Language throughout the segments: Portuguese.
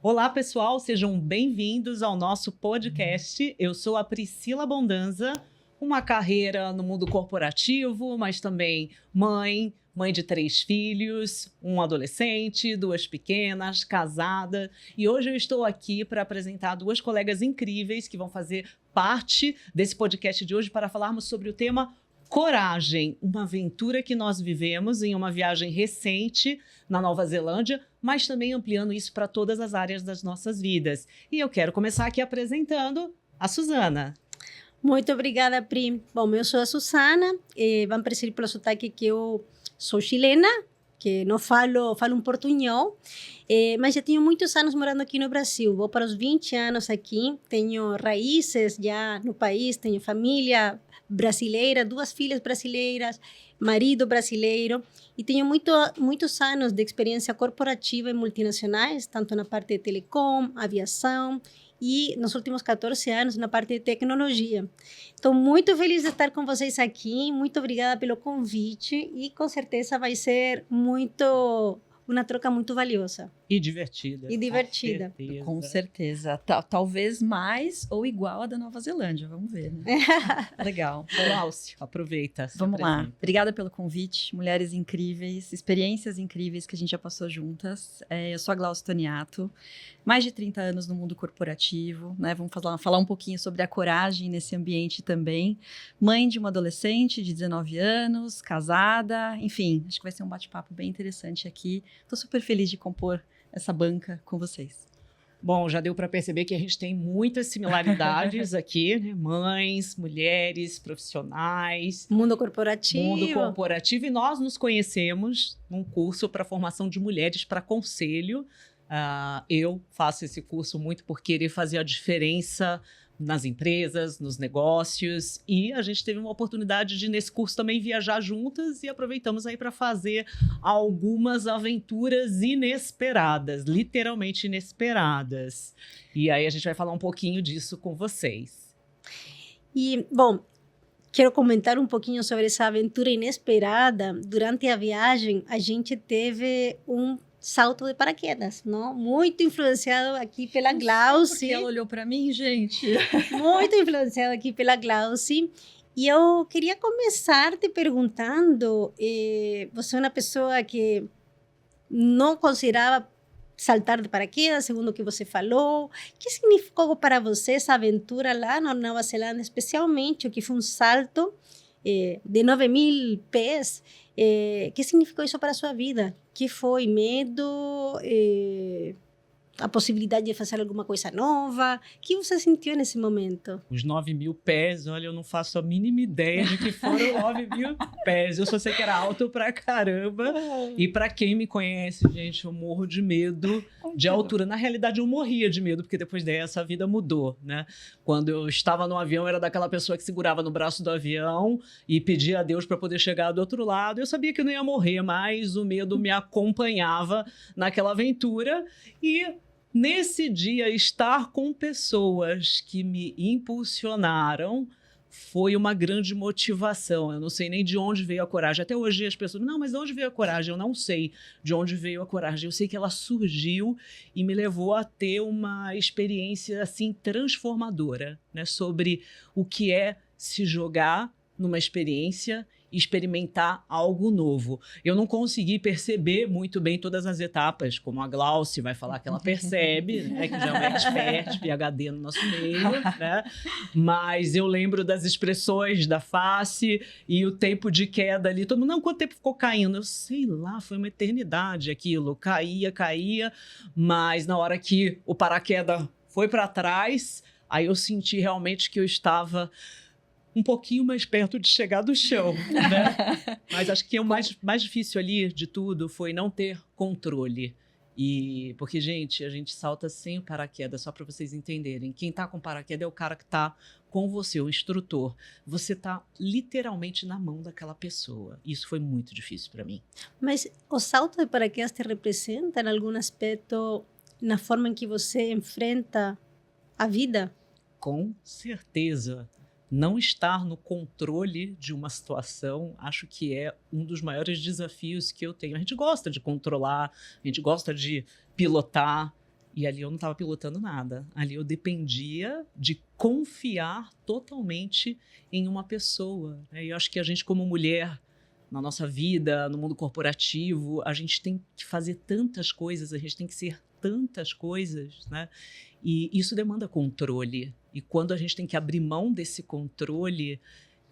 Olá, pessoal, sejam bem-vindos ao nosso podcast. Eu sou a Priscila Bondanza, uma carreira no mundo corporativo, mas também mãe de 3 filhos, um adolescente, 2 pequenas, casada. E hoje eu estou aqui para apresentar 2 colegas incríveis que vão fazer parte desse podcast de hoje para falarmos sobre o tema coragem, uma aventura que nós vivemos em uma viagem recente na Nova Zelândia, mas também ampliando isso para todas as áreas das nossas vidas. E eu quero começar aqui apresentando a Susana. Muito obrigada, Pri. Bom, eu sou a Susana, vão perceber pelo sotaque que eu sou chilena, que não falo um portunhol, mas já tenho muitos anos morando aqui no Brasil. Vou para os 20 anos aqui, tenho raízes já no país, tenho família brasileira, 2 filhas brasileiras, marido brasileiro, e tenho muitos anos de experiência corporativa em multinacionais, tanto na parte de telecom, aviação, e nos últimos 14 anos na parte de tecnologia. Estou muito feliz de estar com vocês aqui, muito obrigada pelo convite e com certeza vai ser uma troca muito valiosa. E divertida. E divertida. Com certeza. Talvez mais ou igual a da Nova Zelândia, vamos ver, né? Legal. Glaucio, aproveita. Vamos lá. Obrigada pelo convite. Mulheres incríveis, experiências incríveis que a gente já passou juntas. Eu sou a Glaucio Toniato, mais de 30 anos no mundo corporativo, né? Vamos falar um pouquinho sobre a coragem nesse ambiente também. Mãe de uma adolescente de 19 anos, casada, enfim, acho que vai ser um bate-papo bem interessante aqui. Estou super feliz de compor essa banca com vocês. Bom, já deu para perceber que a gente tem muitas similaridades aqui, né? Mães, mulheres, profissionais. Mundo corporativo. E nós nos conhecemos num curso para formação de mulheres para conselho. Eu faço esse curso muito por querer fazer a diferença nas empresas, nos negócios, e a gente teve uma oportunidade de, nesse curso, também viajar juntas e aproveitamos aí para fazer algumas aventuras inesperadas, literalmente inesperadas. E aí a gente vai falar um pouquinho disso com vocês. E, bom, quero comentar um pouquinho sobre essa aventura inesperada. Durante a viagem, a gente teve um salto de paraquedas, não? Muito influenciado aqui pela Glauci. Porque ela olhou para mim, gente. Muito influenciado aqui pela Glauci. E eu queria começar te perguntando, você é uma pessoa que não considerava saltar de paraquedas, segundo o que você falou. O que significou para você essa aventura lá na Nova Zelândia, especialmente o que foi um salto de 9.000 pés? Que significou isso para a sua vida? Que foi medo, a possibilidade de fazer alguma coisa nova? O que você sentiu nesse momento? Os 9.000 pés, olha, eu não faço a mínima ideia de que foram 9.000 pés. Eu só sei que era alto pra caramba. E pra quem me conhece, gente, eu morro de medo de altura. Na realidade, eu morria de medo, porque depois dessa a vida mudou, né? Quando eu estava no avião, eu era daquela pessoa que segurava no braço do avião e pedia a Deus para poder chegar do outro lado. Eu sabia que eu não ia morrer, mas o medo me acompanhava naquela aventura. E nesse dia, estar com pessoas que me impulsionaram foi uma grande motivação. Eu não sei nem de onde veio a coragem. Até hoje as pessoas, não, mas de onde veio a coragem? Eu não sei de onde veio a coragem. Eu sei que ela surgiu e me levou a ter uma experiência assim transformadora, né, sobre o que é se jogar numa experiência e experimentar algo novo. Eu não consegui perceber muito bem todas as etapas, como a Glauci vai falar que ela percebe, né, que já é uma expert, PhD no nosso meio, né? Mas eu lembro das expressões da face e o tempo de queda ali. Todo mundo, não, quanto tempo ficou caindo? Eu sei lá, foi uma eternidade aquilo. Caía, mas na hora que o paraquedas foi para trás, aí eu senti realmente que eu estava um pouquinho mais perto de chegar do chão, né? Mas acho que o mais difícil ali de tudo foi não ter controle. Porque, gente, a gente salta sem o paraquedas, só para vocês entenderem. Quem tá com paraquedas é o cara que tá com você, o instrutor. Você tá literalmente na mão daquela pessoa. Isso foi muito difícil para mim. Mas o salto de paraquedas te representa em algum aspecto na forma em que você enfrenta a vida? Com certeza. Não estar no controle de uma situação, acho que é um dos maiores desafios que eu tenho. A gente gosta de controlar, a gente gosta de pilotar, E ali eu não estava pilotando nada. Ali eu dependia de confiar totalmente em uma pessoa, né? E eu acho que a gente, como mulher, na nossa vida, no mundo corporativo, a gente tem que fazer tantas coisas, a gente tem que ser tantas coisas, né? E isso demanda controle. E quando a gente tem que abrir mão desse controle,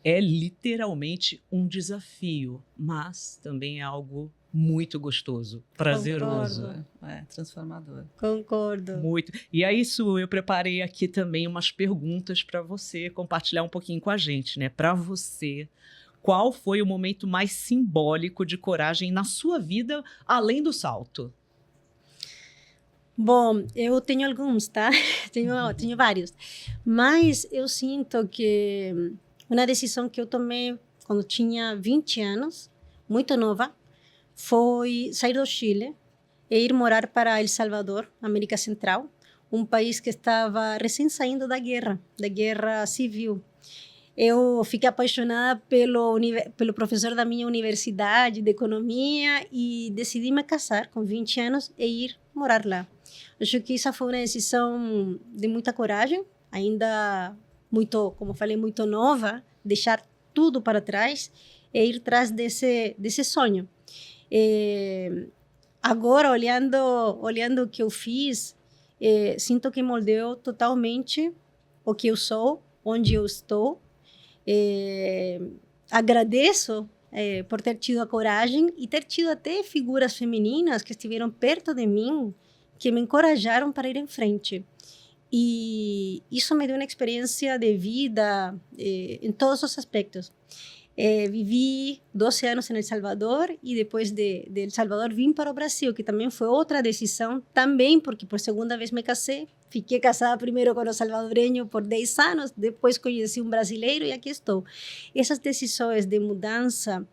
é literalmente um desafio, mas também é algo muito gostoso, prazeroso. Concordo. Transformador. Concordo. Muito. E é isso, eu preparei aqui também umas perguntas para você compartilhar um pouquinho com a gente, né? Para você, qual foi o momento mais simbólico de coragem na sua vida, além do salto? Bom, eu tenho alguns, tá? Tenho vários. Mas eu sinto que uma decisão que eu tomei quando tinha 20 anos, muito nova, foi sair do Chile e ir morar para El Salvador, América Central, um país que estava recém saindo da guerra civil. Eu fiquei apaixonada pelo professor da minha universidade de economia e decidi me casar com 20 anos e ir morar lá. Acho que essa foi uma decisão de muita coragem, ainda muito, como falei, muito nova, deixar tudo para trás e ir atrás desse sonho. Agora, olhando o que eu fiz, sinto que moldeou totalmente o que eu sou, onde eu estou. Agradeço por ter tido a coragem e ter tido até figuras femininas que estiveram perto de mim, que me encorajaram para ir em frente. E isso me deu uma experiência de vida em todos os aspectos. Vivi 12 anos em El Salvador e depois de El Salvador vim para o Brasil, que também foi outra decisão, também porque por segunda vez me casei. Fiquei casada primeiro com o salvadoreño por 10 anos, depois conheci um brasileiro e aqui estou. Essas decisões de mudança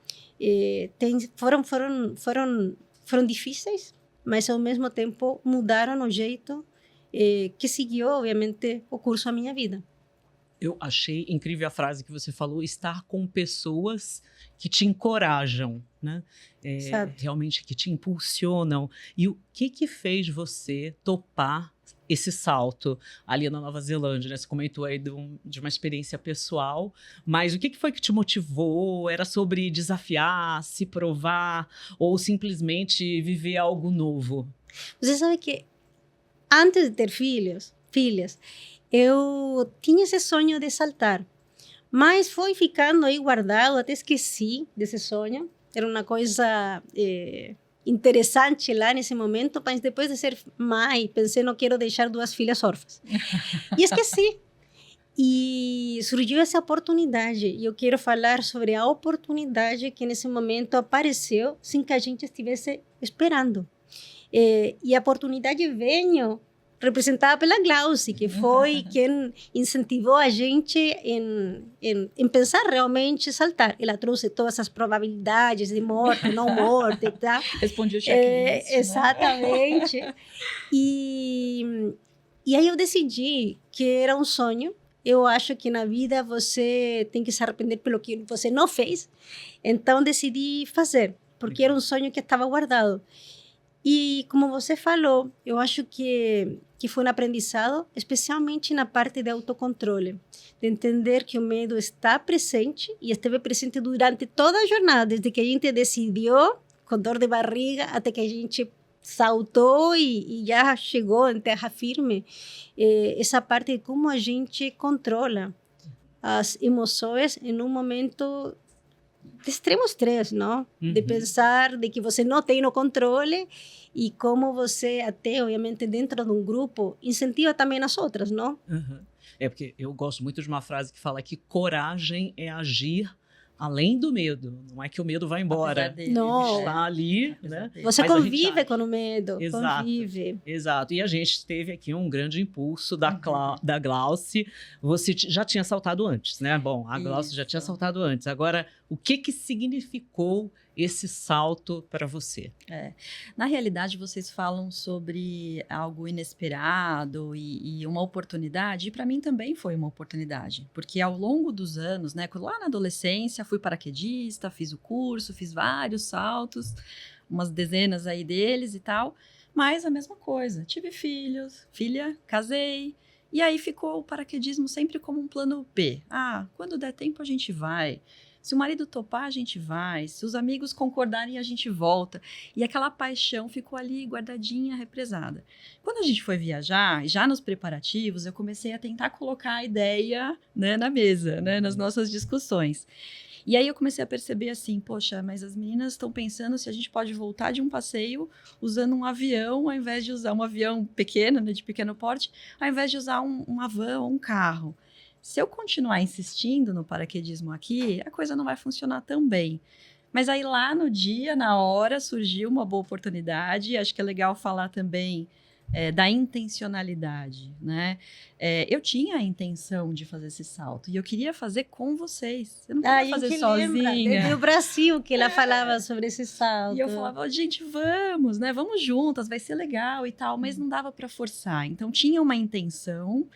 foram difíceis, mas ao mesmo tempo mudaram o jeito que seguiu, obviamente, o curso da minha vida. Eu achei incrível a frase que você falou, estar com pessoas que te encorajam, né? Realmente que te impulsionam. E o que fez você topar esse salto ali na Nova Zelândia, né? Você comentou aí de uma experiência pessoal, mas o que foi que te motivou? Era sobre desafiar, se provar ou simplesmente viver algo novo? Você sabe que antes de ter filhas, eu tinha esse sonho de saltar, mas foi ficando aí guardado, até esqueci desse sonho. Era uma coisa interessante lá nesse momento, mas depois de ser mãe, pensei, não quero deixar 2 filhas órfãs. E esqueci. E surgiu essa oportunidade, e eu quero falar sobre a oportunidade que nesse momento apareceu sem que a gente estivesse esperando. E a oportunidade veio representada pela Glauci, que foi quem incentivou a gente em pensar realmente saltar. Ela trouxe todas as probabilidades de morte, não morte, tá? Respondi o checklist. Exatamente. Né? E aí eu decidi que era um sonho. Eu acho que na vida você tem que se arrepender pelo que você não fez. Então decidi fazer, porque era um sonho que estava guardado. E como você falou, eu acho que foi um aprendizado, especialmente na parte de autocontrole, de entender que o medo está presente e esteve presente durante toda a jornada, desde que a gente decidiu, com dor de barriga, até que a gente saltou e já chegou em terra firme. Essa parte de como a gente controla as emoções em um momento de extremo estresse, não? Uhum. De pensar de que você não tem o controle e como você, até, obviamente, dentro de um grupo, incentiva também as outras, não? Uhum. Porque eu gosto muito de uma frase que fala que coragem é agir além do medo. Não é que o medo vai embora. Não. Está ali, né? Você mas convive com o medo. Exato. Convive. Exato. E a gente teve aqui um grande impulso da Glauci. Você já tinha saltado antes, né? Bom, a Glauci já tinha saltado antes. Agora, o que significou esse salto para você? Na realidade, vocês falam sobre algo inesperado e uma oportunidade, e para mim também foi uma oportunidade, porque ao longo dos anos, né, lá na adolescência, fui paraquedista, fiz o curso, fiz vários saltos, umas dezenas aí deles e tal, Mas a mesma coisa, tive filha, casei, e aí ficou o paraquedismo sempre como um plano B. Quando der tempo a gente vai. Se o marido topar, a gente vai. Se os amigos concordarem, a gente volta. E aquela paixão ficou ali guardadinha, represada. Quando a gente foi viajar, já nos preparativos, eu comecei a tentar colocar a ideia, né, na mesa, né, nas nossas discussões. E aí eu comecei a perceber assim, poxa, mas as meninas estão pensando se a gente pode voltar de um passeio usando um avião, ao invés de usar um avião pequeno, né, de pequeno porte, ao invés de usar uma van ou um carro. Se eu continuar insistindo no paraquedismo aqui, a coisa não vai funcionar tão bem. Mas aí lá no dia, na hora, surgiu uma boa oportunidade. Acho que é legal falar também da intencionalidade, né? Eu tinha a intenção de fazer esse salto e eu queria fazer com vocês. Eu não queria fazer sozinha. Do Brasil que ela falava sobre esse salto. E eu falava, gente, vamos, né? Vamos juntas, vai ser legal e tal. Mas não dava para forçar. Então tinha uma intenção.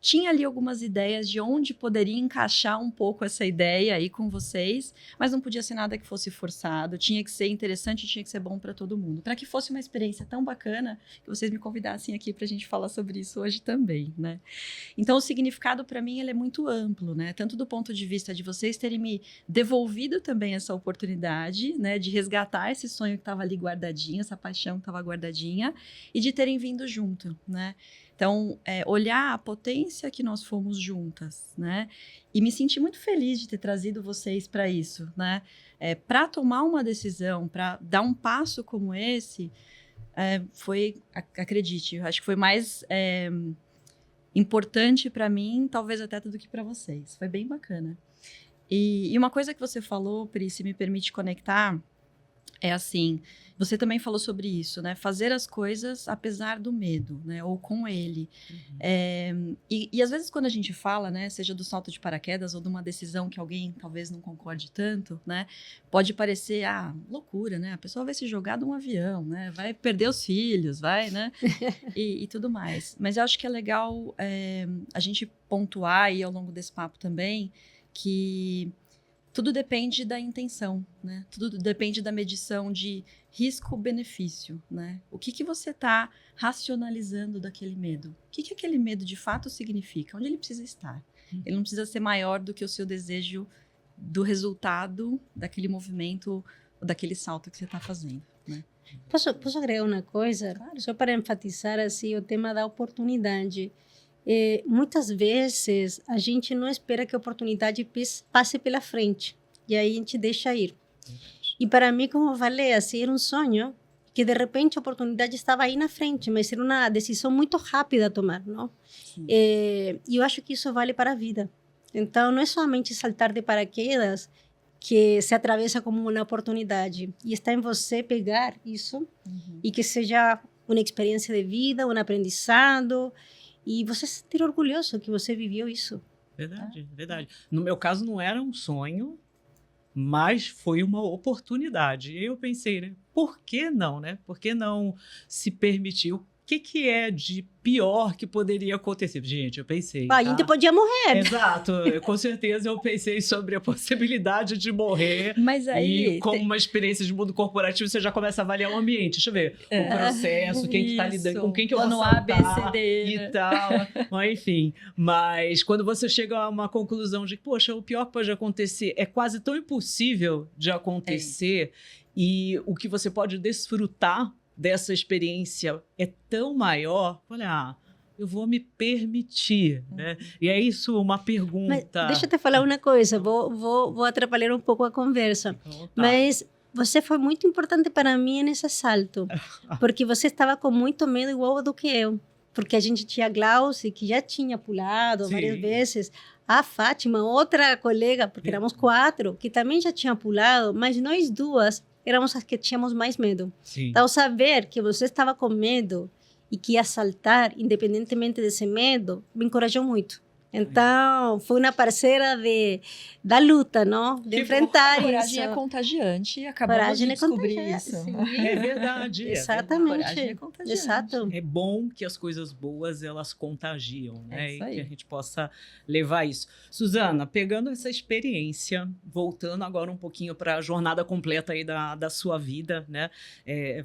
Tinha ali algumas ideias de onde poderia encaixar um pouco essa ideia aí com vocês, mas não podia ser nada que fosse forçado, tinha que ser interessante, tinha que ser bom para todo mundo. Para que fosse uma experiência tão bacana que vocês me convidassem aqui para a gente falar sobre isso hoje também, né? Então, o significado para mim ele é muito amplo, né? Tanto do ponto de vista de vocês terem me devolvido também essa oportunidade, né? De resgatar esse sonho que estava ali guardadinho, essa paixão que estava guardadinha, e de terem vindo junto, né? Então, olhar a potência que nós fomos juntas, né? E me senti muito feliz de ter trazido vocês para isso, né? Para tomar uma decisão, para dar um passo como esse, foi, acredite, acho que foi mais importante para mim, talvez até do que para vocês. Foi bem bacana. E uma coisa que você falou, Pri, se me permite conectar, é assim, você também falou sobre isso, né? Fazer as coisas apesar do medo, né? Ou com ele. Uhum. E às vezes quando a gente fala, né? Seja do salto de paraquedas ou de uma decisão que alguém talvez não concorde tanto, né? Pode parecer, loucura, né? A pessoa vai se jogar de um avião, né? Vai perder os filhos, vai, né? E tudo mais. Mas eu acho que é legal a gente pontuar aí ao longo desse papo também que tudo depende da intenção, né? Tudo depende da medição de risco-benefício, né? O que você está racionalizando daquele medo? O que aquele medo de fato significa? Onde ele precisa estar? Ele não precisa ser maior do que o seu desejo do resultado daquele movimento, daquele salto que você está fazendo, né? Posso agregar uma coisa? Claro. Só para enfatizar assim, o tema da oportunidade. Muitas vezes a gente não espera que a oportunidade passe pela frente e aí a gente deixa ir. E para mim, como eu falei, assim, era um sonho que de repente a oportunidade estava aí na frente, mas era uma decisão muito rápida a tomar, não? E eu acho que isso vale para a vida. Então, não é somente saltar de paraquedas que se atravessa como uma oportunidade, e está em você pegar isso e que seja uma experiência de vida, um aprendizado. E você se sentir orgulhoso que você viveu isso. Verdade, verdade. No meu caso, não era um sonho, mas foi uma oportunidade. E eu pensei, né? Por que não, né? Por que não se permitir? O que é de pior que poderia acontecer? Gente, eu pensei. A gente podia morrer. Exato. Com certeza eu pensei sobre a possibilidade de morrer. Mas aí... E como uma experiência de mundo corporativo, você já começa a avaliar o ambiente. Deixa eu ver. O processo, quem que tá lidando, com quem que eu vou saltar, A, B, C, D, e tal. Mas, enfim. Mas quando você chega a uma conclusão de que, poxa, o pior que pode acontecer é quase tão impossível de acontecer e o que você pode desfrutar dessa experiência é tão maior, olha, eu vou me permitir, né? E é isso uma pergunta. Mas deixa eu te falar uma coisa, vou atrapalhar um pouco a conversa, mas você foi muito importante para mim nesse salto, porque você estava com muito medo igual do que eu, porque a gente tinha a Glauce, que já tinha pulado várias vezes, a Fátima, outra colega, porque éramos 4, que também já tinha pulado, mas nós duas éramos as que tínhamos mais medo. Sim. Então, saber que você estava com medo e que ia saltar, independentemente desse medo, me encorajou muito. Então, foi uma parceira da luta, não? De Que enfrentar isso. Coragem é contagiante e acabamos Coragem de é descobrir contagiante, isso. sim. É verdade. Exatamente. Coragem é contagiante. Exato. É bom que as coisas boas elas contagiam, né? isso aí. E que a gente possa levar isso. Suzana, pegando essa experiência, voltando agora um pouquinho para a jornada completa aí da sua vida, né?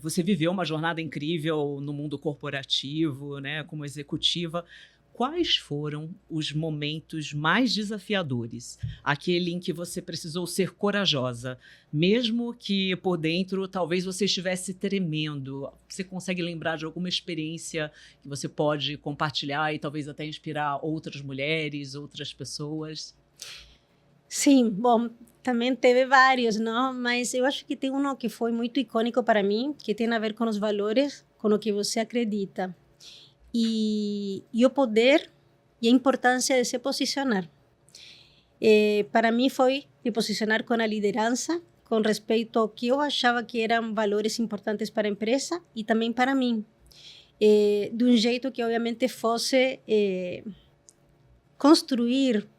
Você viveu uma jornada incrível no mundo corporativo, né? Como executiva. Quais foram os momentos mais desafiadores? Aquele em que você precisou ser corajosa, mesmo que por dentro talvez você estivesse tremendo. Você consegue lembrar de alguma experiência que você pode compartilhar e talvez até inspirar outras mulheres, outras pessoas? Sim, bom, também teve vários, não? Mas eu acho que tem um que foi muito icônico para mim, que tem a ver com os valores, com o que você acredita. E o poder e a importância de se posicionar. Para mim foi me posicionar com a liderança, com respeito ao que eu achava que eram valores importantes para a empresa e também para mim. De um jeito que, obviamente, fosse construir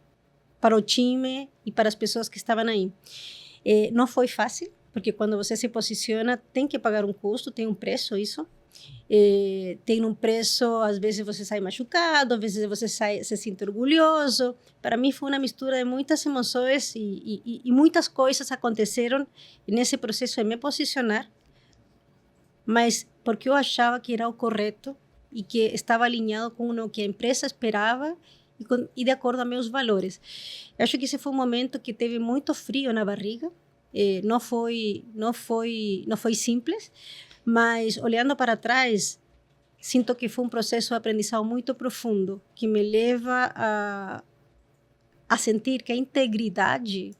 para o time e para as pessoas que estavam aí. Não foi fácil, porque quando você se posiciona, tem que pagar um custo, tem um preço isso. Tem um preço, às vezes você sai machucado, às vezes você se sente orgulhoso. Para mim foi uma mistura de muitas emoções e muitas coisas aconteceram nesse processo de me posicionar, mas porque eu achava que era o correto e que estava alinhado com o que a empresa esperava e de acordo com meus valores. Eu acho que esse foi um momento que teve muito frio na barriga. Não foi simples, mas olhando para trás, sinto que foi um processo de aprendizado muito profundo, que me leva a sentir que a integridade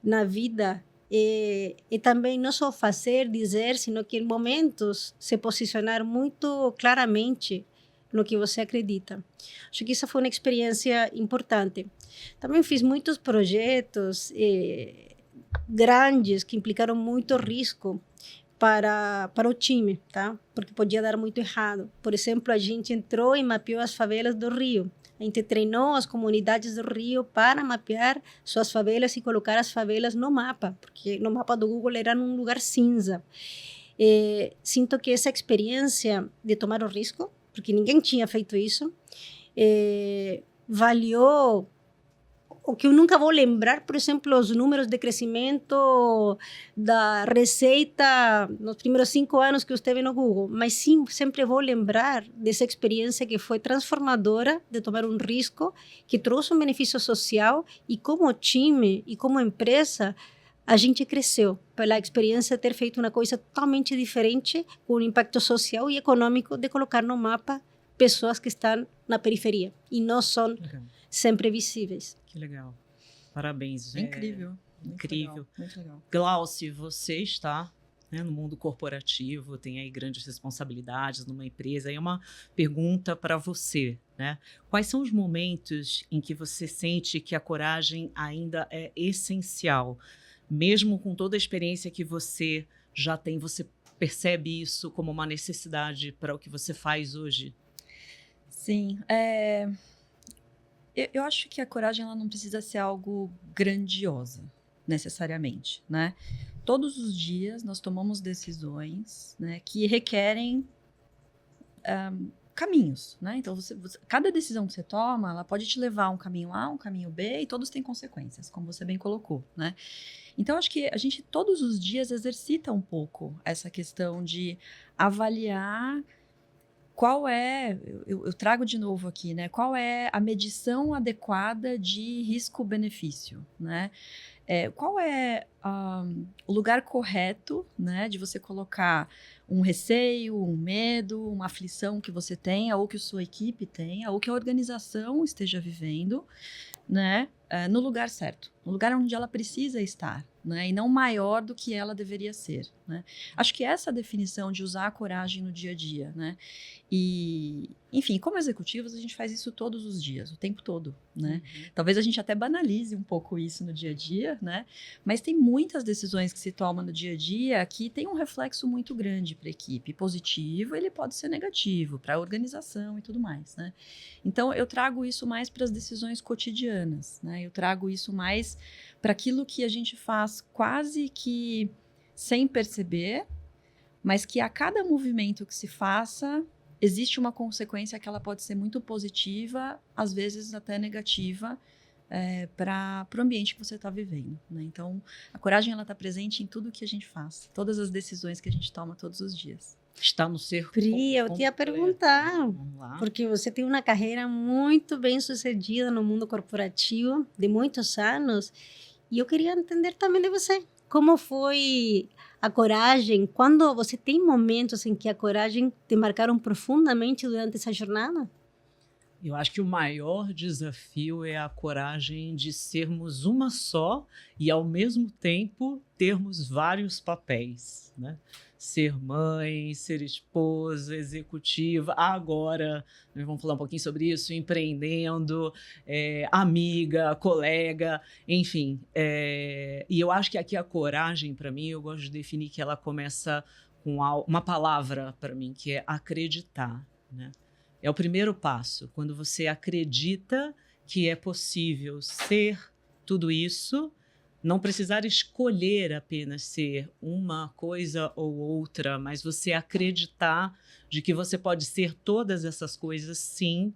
na vida é também não só fazer, dizer, sino que em momentos se posicionar muito claramente no que você acredita. Acho que essa foi uma experiência importante. Também fiz muitos projetos grandes que implicaram muito risco para o time, tá? Porque podia dar muito errado. Por exemplo, a gente entrou e mapeou as favelas do Rio. A gente treinou as comunidades do Rio para mapear suas favelas e colocar as favelas no mapa, porque no mapa do Google era num lugar cinza. Sinto que essa experiência de tomar o risco, porque ninguém tinha feito isso, valeu. O que eu nunca vou lembrar, por exemplo, os números de crescimento da receita nos primeiros 5 anos que eu esteve no Google, mas sim, sempre vou lembrar dessa experiência que foi transformadora, de tomar um risco, que trouxe um benefício social e como time e como empresa, a gente cresceu pela experiência de ter feito uma coisa totalmente diferente, com um impacto social e econômico de colocar no mapa pessoas que estão na periferia e não são sempre visíveis. Que legal. Parabéns. Incrível. Incrível. Muito legal. Glauci, você está, né, no mundo corporativo, tem aí grandes responsabilidades numa empresa. E uma pergunta para você, né? Quais são os momentos em que você sente que a coragem ainda é essencial? Mesmo com toda a experiência que você já tem, você percebe isso como uma necessidade para o que você faz hoje? Sim, eu acho que a coragem ela não precisa ser algo grandiosa, necessariamente, né? Todos os dias nós tomamos decisões, né, que requerem caminhos, né? Então, cada decisão que você toma, ela pode te levar a um caminho A, um caminho B, e todos têm consequências, como você bem colocou, né? Então, acho que a gente todos os dias exercita um pouco essa questão de avaliar qual é, eu trago de novo aqui, né? Qual é a medição adequada de risco-benefício, né? Qual é o lugar correto, né? De você colocar um receio, um medo, uma aflição que você tenha, ou que a sua equipe tenha, ou que a organização esteja vivendo, né? No lugar certo, no lugar onde ela precisa estar, né? E não maior do que ela deveria ser, né? Acho que essa definição de usar a coragem no dia a dia, né? E Enfim, como executivos, a gente faz isso todos os dias, o tempo todo, né? Talvez a gente até banalize um pouco isso no dia a dia, né? Mas tem muitas decisões que se tomam no dia a dia que tem um reflexo muito grande para a equipe. Positivo, ele pode ser negativo, para a organização e tudo mais, né? Então, eu trago isso mais para as decisões cotidianas, né? Eu trago isso mais para aquilo que a gente faz quase que sem perceber, mas que a cada movimento que se faça, existe uma consequência que ela pode ser muito positiva, às vezes até negativa, para o ambiente que você está vivendo, né? Então, a coragem está presente em tudo que a gente faz, todas as decisões que a gente toma todos os dias. Está no ser Pri, eu te ia perguntar, Vamos lá. porque você tem uma carreira muito bem sucedida no mundo corporativo, de muitos anos, e eu queria entender também de você. Como foi a coragem? Quando você tem momentos em que a coragem te marcaram profundamente durante essa jornada? Eu acho que o maior desafio é a coragem de sermos uma só e, ao mesmo tempo, termos vários papéis, né? Ser mãe, ser esposa, executiva, agora, nós vamos falar um pouquinho sobre isso, empreendendo, amiga, colega, enfim. E eu acho que aqui a coragem, para mim, eu gosto de definir que ela começa com uma palavra para mim, que é acreditar, né? É o primeiro passo, quando você acredita que é possível ser tudo isso, não precisar escolher apenas ser uma coisa ou outra, mas você acreditar de que você pode ser todas essas coisas, sim,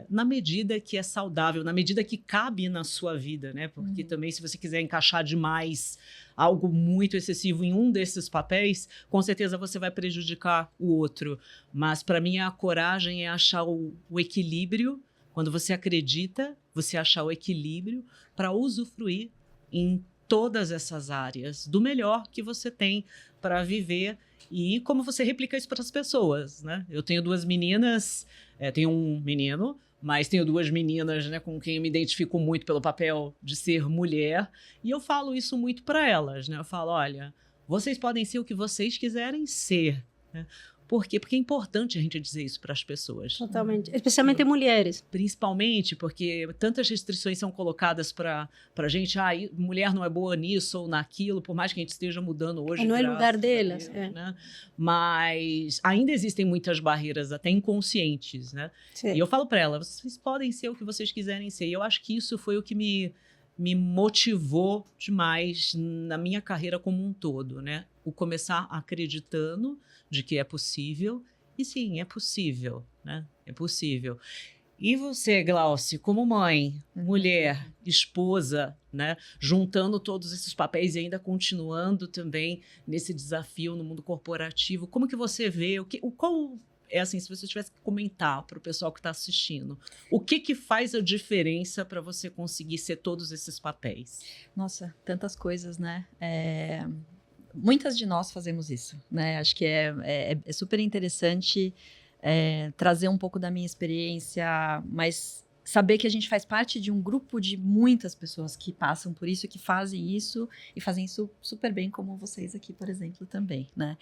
na medida que é saudável, na medida que cabe na sua vida, né? Porque também, se você quiser encaixar demais algo muito excessivo em um desses papéis, com certeza você vai prejudicar o outro. Mas, para mim, a coragem é achar o equilíbrio. Quando você acredita, você achar o equilíbrio para usufruir em todas essas áreas do melhor que você tem para viver e como você replica isso para as pessoas, né? Eu tenho 2 meninas, tenho um menino, mas tenho 2 meninas, né, com quem eu me identifico muito pelo papel de ser mulher, e eu falo isso muito para elas, né? Eu falo, olha, vocês podem ser o que vocês quiserem ser, né? Por quê? Porque é importante a gente dizer isso para as pessoas. Totalmente. Especialmente mulheres. Principalmente porque tantas restrições são colocadas para a gente. Mulher não é boa nisso ou naquilo, por mais que a gente esteja mudando hoje. Não é lugar delas. Deus, né? Mas ainda existem muitas barreiras, até inconscientes, né? Sim. E eu falo para ela, vocês podem ser o que vocês quiserem ser. E eu acho que isso foi o que me motivou demais na minha carreira como um todo, né? O começar acreditando de que é possível, e sim, é possível, né? É possível. E você, Glauci, como mãe, mulher, esposa, né? Juntando todos esses papéis e ainda continuando também nesse desafio no mundo corporativo, como que você vê, qual é assim, se você tivesse que comentar para o pessoal que está assistindo, o que faz a diferença para você conseguir ser todos esses papéis? Nossa, tantas coisas, né? Muitas de nós fazemos isso, né? Acho que é super interessante trazer um pouco da minha experiência, mas saber que a gente faz parte de um grupo de muitas pessoas que passam por isso, que fazem isso e fazem isso super bem, como vocês aqui, por exemplo, também, né?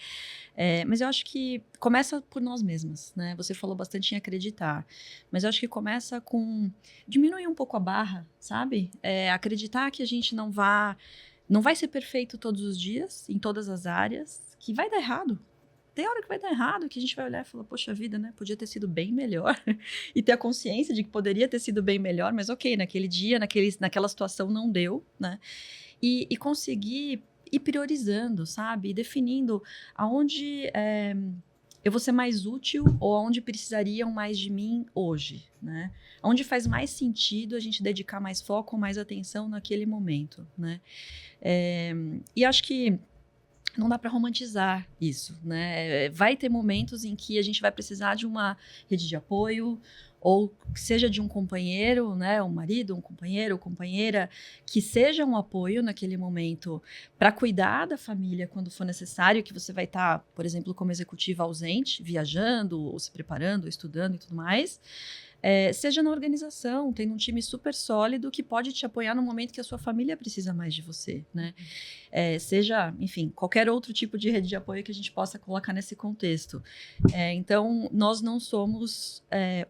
Mas eu acho que começa por nós mesmas, né? Você falou bastante em acreditar, mas eu acho que começa com diminuir um pouco a barra, sabe? Acreditar que a gente não vai ser perfeito todos os dias, em todas as áreas, que vai dar errado. Tem hora que vai dar errado, que a gente vai olhar e falar, poxa vida, né? Podia ter sido bem melhor. E ter a consciência de que poderia ter sido bem melhor, mas ok, naquele dia, naquela situação não deu, né? E conseguir ir priorizando, sabe? E definindo aonde eu vou ser mais útil ou aonde precisariam mais de mim hoje, né? Onde faz mais sentido a gente dedicar mais foco ou mais atenção naquele momento, né? E acho que não dá para romantizar isso, né? Vai ter momentos em que a gente vai precisar de uma rede de apoio, ou seja de um companheiro, né? Um marido, um companheiro ou companheira, que seja um apoio naquele momento para cuidar da família quando for necessário, que você vai estar, por exemplo, como executiva ausente, viajando, ou se preparando, ou estudando e tudo mais. seja na organização, tendo um time super sólido que pode te apoiar no momento que a sua família precisa mais de você, né? Seja, enfim, qualquer outro tipo de rede de apoio que a gente possa colocar nesse contexto. Então, nós não somos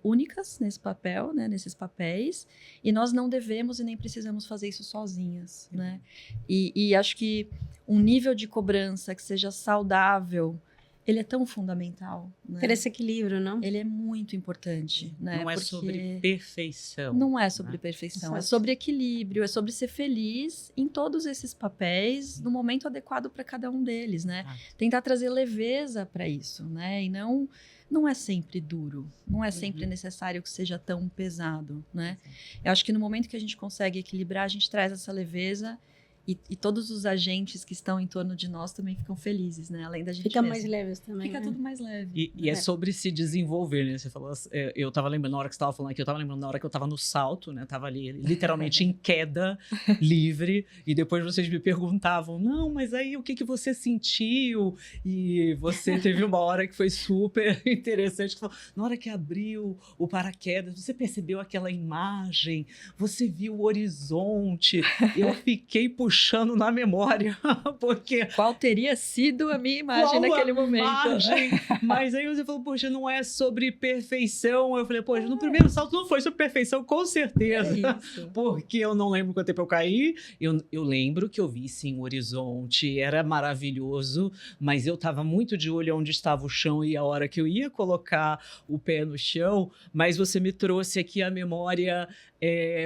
únicas nesse papel, né, nesses papéis, e nós não devemos e nem precisamos fazer isso sozinhas, né? E acho que um nível de cobrança que seja saudável, ele é tão fundamental, né? Ter esse equilíbrio, não? Ele é muito importante, né? Não é Porque sobre perfeição. não é sobre né? perfeição, Exato. é sobre equilíbrio, é sobre ser feliz em todos esses papéis, no momento adequado para cada um deles, né? Tentar trazer leveza para isso, né? E não é sempre duro, não é sempre necessário que seja tão pesado, né? Eu acho que no momento que a gente consegue equilibrar, a gente traz essa leveza e todos os agentes que estão em torno de nós também ficam felizes, né? Além da gente Fica mesmo. mais leves também. Fica né? tudo mais leve. E é sobre se desenvolver, né? Você falou, eu tava lembrando, na hora que você tava falando aqui, eu tava lembrando na hora que eu tava no salto, né? Tava ali, literalmente em queda livre, e depois vocês me perguntavam, não, mas aí o que você sentiu? E você teve uma hora que foi super interessante, que falou, na hora que abriu o paraquedas, você percebeu aquela imagem, você viu o horizonte, eu fiquei puxando na memória, porque Qual teria sido a minha imagem qual naquele a momento? margem? Mas aí você falou, poxa, não é sobre perfeição. Eu falei, poxa, no primeiro salto não foi sobre perfeição, com certeza. É isso. Porque eu não lembro quanto tempo eu caí. Eu lembro que eu vi, sim, o horizonte, era maravilhoso, mas eu estava muito de olho onde estava o chão e a hora que eu ia colocar o pé no chão. Mas você me trouxe aqui a memória,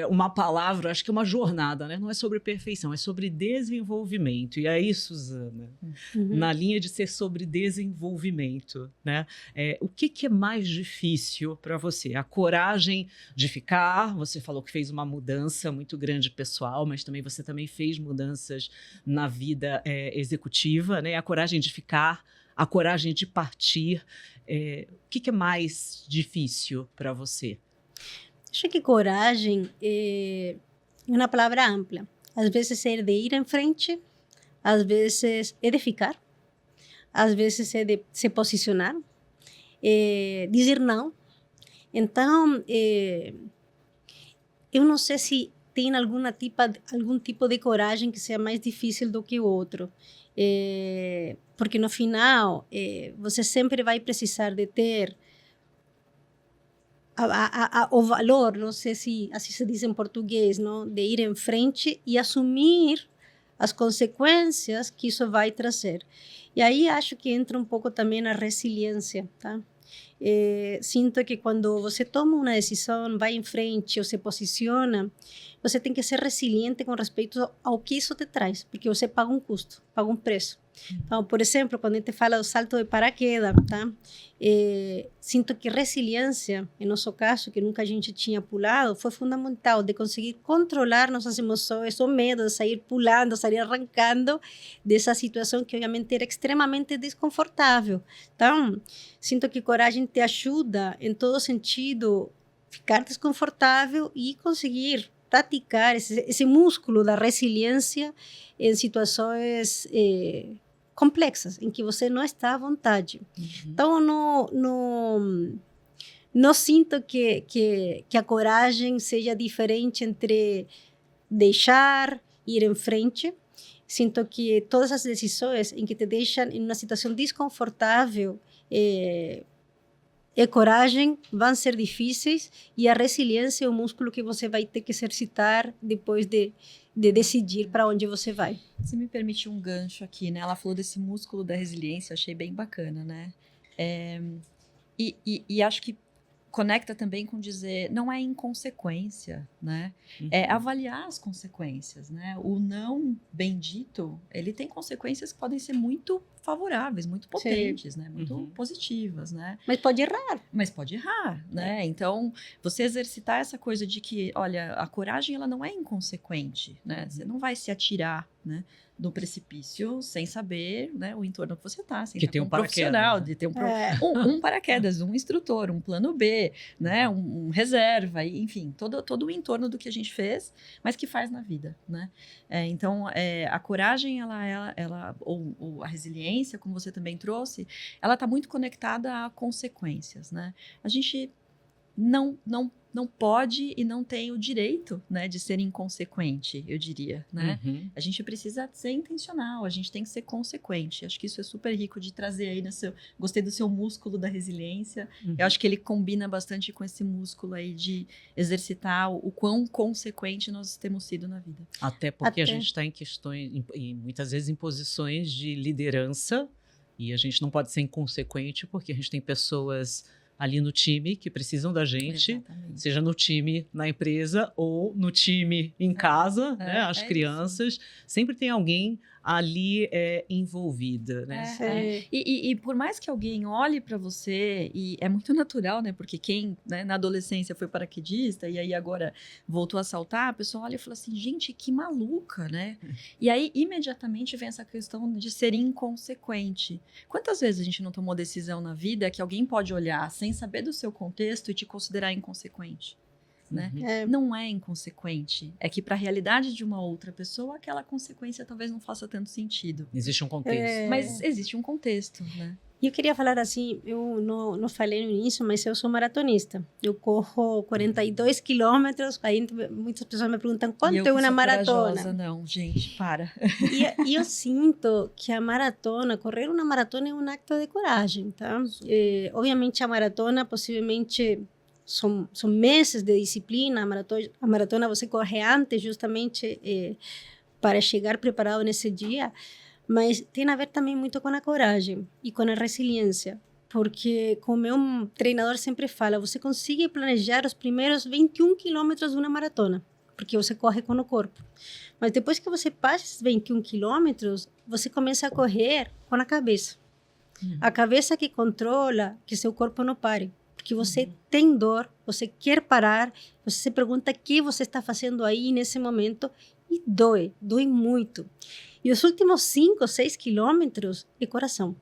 uma palavra, acho que é uma jornada, né? Não é sobre perfeição, é sobre desenvolvimento. E aí, Suzana, na linha de ser sobre desenvolvimento, né? O que é mais difícil para você? A coragem de ficar, você falou que fez uma mudança muito grande pessoal, mas também você também fez mudanças na vida executiva, né? A coragem de ficar, a coragem de partir. O que é mais difícil para você? Acho que coragem é uma palavra ampla. Às vezes é de ir em frente, às vezes é de ficar, às vezes é de se posicionar, dizer não. Então, eu não sei se tem algum tipo de coragem que seja mais difícil do que o outro. Porque no final, você sempre vai precisar de ter o valor, não sei se assim se diz em português, não? De ir em frente e assumir as consequências que isso vai trazer. E aí acho que entra um pouco também a resiliência, tá? Sinto que quando você toma uma decisão, vai em frente ou se posiciona, você tem que ser resiliente com respeito ao que isso te traz, porque você paga um custo, paga um preço. Então, por exemplo, quando a gente fala do salto de paraquedas, tá? Sinto que resiliência, em nosso caso, que nunca a gente tinha pulado, foi fundamental de conseguir controlar nossas emoções, o medo de sair pulando, sair arrancando dessa situação que obviamente era extremamente desconfortável. Então, sinto que coragem te ajuda em todo sentido, ficar desconfortável e conseguir praticar esse músculo da resiliência em situações complexas, em que você não está à vontade. Então, não sinto que a coragem seja diferente entre deixar, ir em frente. Sinto que todas as decisões em que te deixam em uma situação desconfortável e coragem vão ser difíceis, e a resiliência é o músculo que você vai ter que exercitar depois de decidir para onde você vai. Você me permite um gancho aqui, né? Ela falou desse músculo da resiliência, eu achei bem bacana, né? E acho que conecta também com dizer, não é inconsequência, né? É avaliar as consequências, né? O não bendito, ele tem consequências que podem ser muito favoráveis, muito potentes, né? Muito positivas, né? Mas pode errar. Mas pode errar, né? Então, você exercitar essa coisa de que, olha, a coragem, ela não é inconsequente, né? Você não vai se atirar, né, do precipício sem saber, né, o entorno que você está, sem que estar tem com um profissional, paraquedas, né? de ter um paraquedas, um instrutor, um plano B, né, um reserva, enfim, todo o entorno do que a gente fez, mas que faz na vida, né? Então, a coragem, ou a resiliência, como você também trouxe, ela está muito conectada a consequências, né? A gente não pode e não tem o direito, né, de ser inconsequente, eu diria, né? A gente precisa ser intencional, a gente tem que ser consequente. Acho que isso é super rico de trazer aí gostei do seu músculo da resiliência. Eu acho que ele combina bastante com esse músculo aí de exercitar o quão consequente nós temos sido na vida. Até porque a gente está em questões, e muitas vezes em posições de liderança, e a gente não pode ser inconsequente porque a gente tem pessoas ali no time que precisam da gente, exatamente, seja no time na empresa ou no time em casa, né? As crianças, sempre tem alguém ali envolvida, né? E por mais que alguém olhe para você, e é muito natural, né? Porque quem, né, na adolescência foi paraquedista e aí agora voltou a saltar, a pessoa olha e fala assim, gente, que maluca, né? E aí imediatamente vem essa questão de ser inconsequente. Quantas vezes a gente não tomou decisão na vida que alguém pode olhar sem saber do seu contexto e te considerar inconsequente? Né? Não é inconsequente. É que para a realidade de uma outra pessoa, aquela consequência talvez não faça tanto sentido. Existe um contexto. Mas existe um contexto, né? E eu queria falar assim, eu não falei no início, mas eu sou maratonista. Eu corro 42 quilômetros, aí muitas pessoas me perguntam quanto é uma maratona. Corajosa, não, gente, para. E eu sinto que a maratona, correr uma maratona é um acto de coragem, tá? Obviamente a maratona possivelmente são meses de disciplina, a maratona você corre antes justamente para chegar preparado nesse dia, mas tem a ver também muito com a coragem e com a resiliência, porque como meu treinador sempre fala, você consegue planejar os primeiros 21 quilômetros de uma maratona, porque você corre com o corpo. Mas depois que você passa esses 21 quilômetros, você começa a correr com a cabeça. A cabeça que controla que seu corpo não pare. Porque você tem dor, você quer parar, você se pergunta o que você está fazendo aí nesse momento e dói muito. E os últimos 5, 6 quilômetros é coração.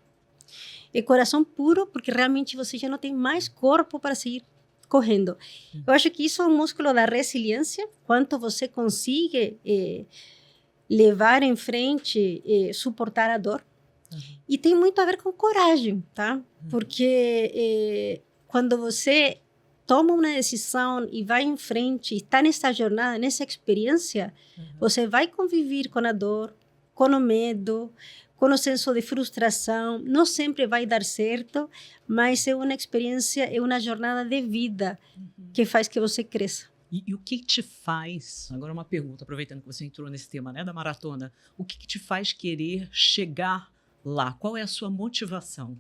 É coração puro, porque realmente você já não tem mais corpo para seguir correndo. Eu acho que isso é um músculo da resiliência, quanto você consegue levar em frente, suportar a dor. E tem muito a ver com coragem, tá? Porque quando você toma uma decisão e vai em frente, está nessa jornada, nessa experiência, você vai conviver com a dor, com o medo, com o senso de frustração. Não sempre vai dar certo, mas é uma experiência, é uma jornada de vida que faz que você cresça. E o que te faz, agora uma pergunta, aproveitando que você entrou nesse tema, né, da maratona, o que te faz querer chegar lá? Qual é a sua motivação?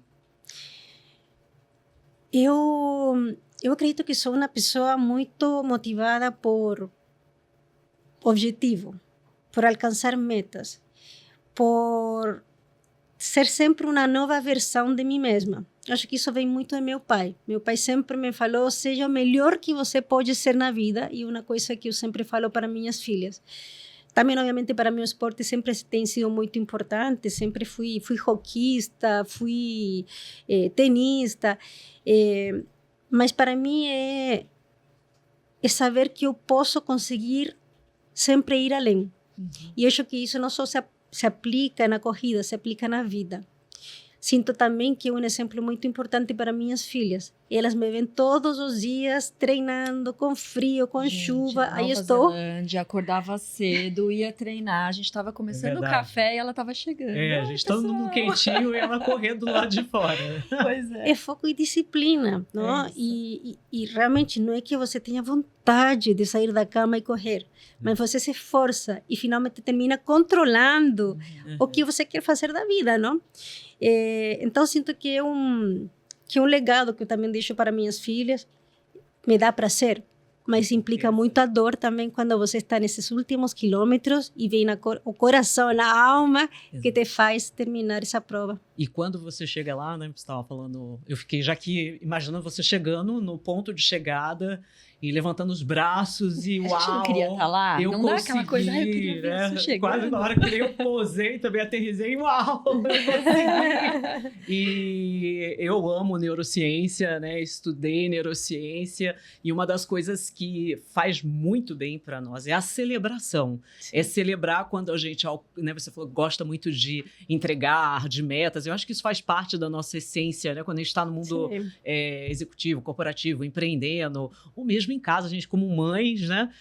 Eu acredito que sou uma pessoa muito motivada por objetivo, por alcançar metas, por ser sempre uma nova versão de mim mesma. Acho que isso vem muito do meu pai. Meu pai sempre me falou, seja o melhor que você pode ser na vida, e uma coisa que eu sempre falo para minhas filhas. Também, obviamente, para mim o esporte sempre tem sido muito importante, sempre fui hoquista, fui tenista, mas para mim é saber que eu posso conseguir sempre ir além. E eu acho que isso não só se aplica na corrida, se aplica na vida. Sinto também que é um exemplo muito importante para minhas filhas. Elas me veem todos os dias treinando, com frio, com chuva. Aí estou. Acordava cedo, ia treinar. A gente estava começando o café e ela estava chegando. A gente todo mundo quentinho e ela correndo do lado de fora. Pois é. É foco e disciplina, não? E realmente não é que você tenha vontade de sair da cama e correr, mas você se esforça e finalmente termina controlando o que você quer fazer da vida, não? Então sinto que é um legado que eu também deixo para minhas filhas. Me dá prazer, mas implica muita dor também quando você está nesses últimos quilômetros e vem o coração, a alma que te faz terminar essa prova. E quando você chega lá, né, você estava falando, eu fiquei já aqui imaginando você chegando no ponto de chegada e levantando os braços e uau! A gente não queria estar lá? Eu não consegui, dá aquela coisa, eu queria ver isso chegando. Quase na hora que eu posei, também aterrisei, uau! Eu consegui! E eu amo neurociência, né? Estudei neurociência e uma das coisas que faz muito bem para nós é a celebração. Sim. É celebrar quando a gente, né, você falou, gosta muito de entregar, de metas. Eu acho que isso faz parte da nossa essência, né? Quando a gente está no mundo executivo, corporativo, empreendendo, ou mesmo em casa, a gente como mães, né?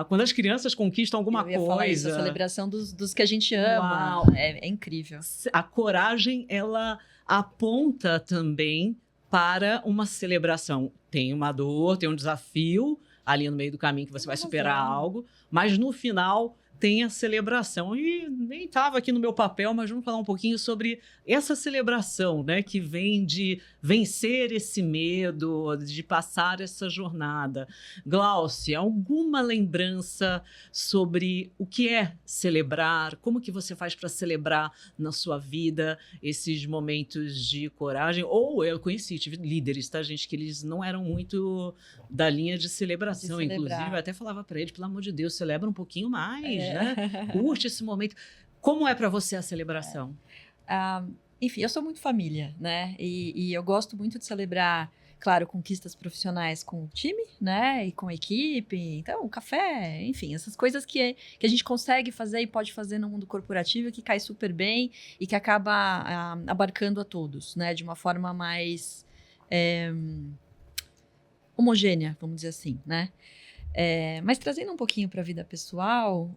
Quando as crianças conquistam alguma Eu ia falar isso, coisa... a celebração dos que a gente ama. Uau. É incrível. A coragem, ela aponta também para uma celebração. Tem uma dor, tem um desafio ali no meio do caminho que você vai superar algo, mas no final tem a celebração. E nem estava aqui no meu papel, mas vamos falar um pouquinho sobre essa celebração, né, que vem de vencer esse medo, de passar essa jornada. Glaucia, alguma lembrança sobre o que é celebrar? Como que você faz para celebrar na sua vida esses momentos de coragem? Ou eu tive líderes, tá, gente, que eles não eram muito da linha de celebração. De celebrar. Inclusive, eu até falava para eles, pelo amor de Deus, celebra um pouquinho mais, né? Curte esse momento. Como é para você a celebração? Enfim, eu sou muito família, né? E eu gosto muito de celebrar, claro, conquistas profissionais com o time, né? E com a equipe. Então, o café, enfim, essas coisas que a gente consegue fazer e pode fazer no mundo corporativo, que cai super bem e que acaba abarcando a todos, né? De uma forma mais homogênea, vamos dizer assim, né? Mas trazendo um pouquinho para a vida pessoal,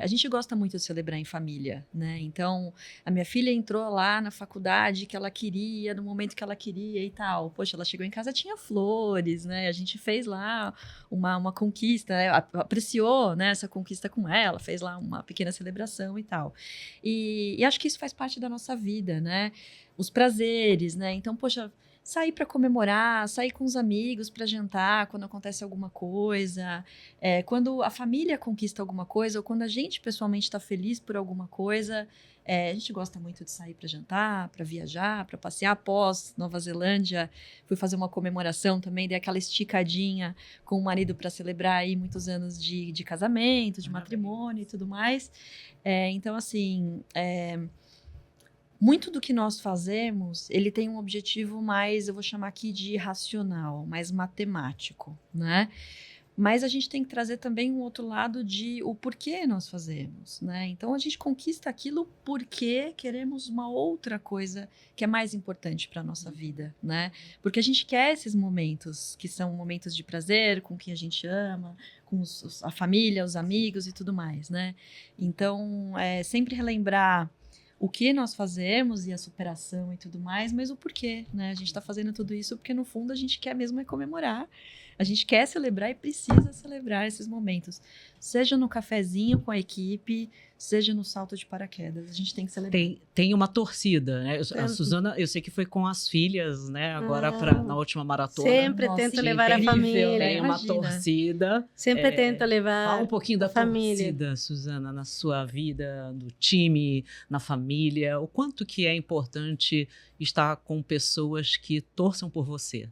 a gente gosta muito de celebrar em família, né? Então, a minha filha entrou lá na faculdade que ela queria, no momento que ela queria e tal. Poxa, ela chegou em casa, tinha flores, né? A gente fez lá uma conquista, né? Apreciou, né, essa conquista com ela, fez lá uma pequena celebração e tal. E acho que isso faz parte da nossa vida, né? Os prazeres, né? Então, poxa, sair para comemorar, sair com os amigos para jantar quando acontece alguma coisa, quando a família conquista alguma coisa ou quando a gente pessoalmente está feliz por alguma coisa, a gente gosta muito de sair para jantar, para viajar, para passear. Após Nova Zelândia, fui fazer uma comemoração também, dei aquela esticadinha com o marido para celebrar aí muitos anos de casamento, de matrimônio e tudo mais. Então, assim... muito do que nós fazemos, ele tem um objetivo mais, eu vou chamar aqui de racional, mais matemático, né? Mas a gente tem que trazer também um outro lado de o porquê nós fazemos, né? Então a gente conquista aquilo porque queremos uma outra coisa que é mais importante para a nossa vida, né? Porque a gente quer esses momentos, que são momentos de prazer com quem a gente ama, com a família, os amigos e tudo mais, né? Então, sempre relembrar o que nós fazemos e a superação e tudo mais, mas o porquê, né? A gente está fazendo tudo isso porque, no fundo, a gente quer mesmo comemorar. A gente quer celebrar e precisa celebrar esses momentos. Seja no cafezinho com a equipe, seja no salto de paraquedas. A gente tem que celebrar. Tem uma torcida, né? A Suzana, eu sei que foi com as filhas, né? Agora na última maratona. Sempre tento levar a família. Tem uma torcida. Sempre tento levar fala um pouquinho da família. Torcida, Suzana, na sua vida, do time, na família. O quanto que é importante estar com pessoas que torçam por você?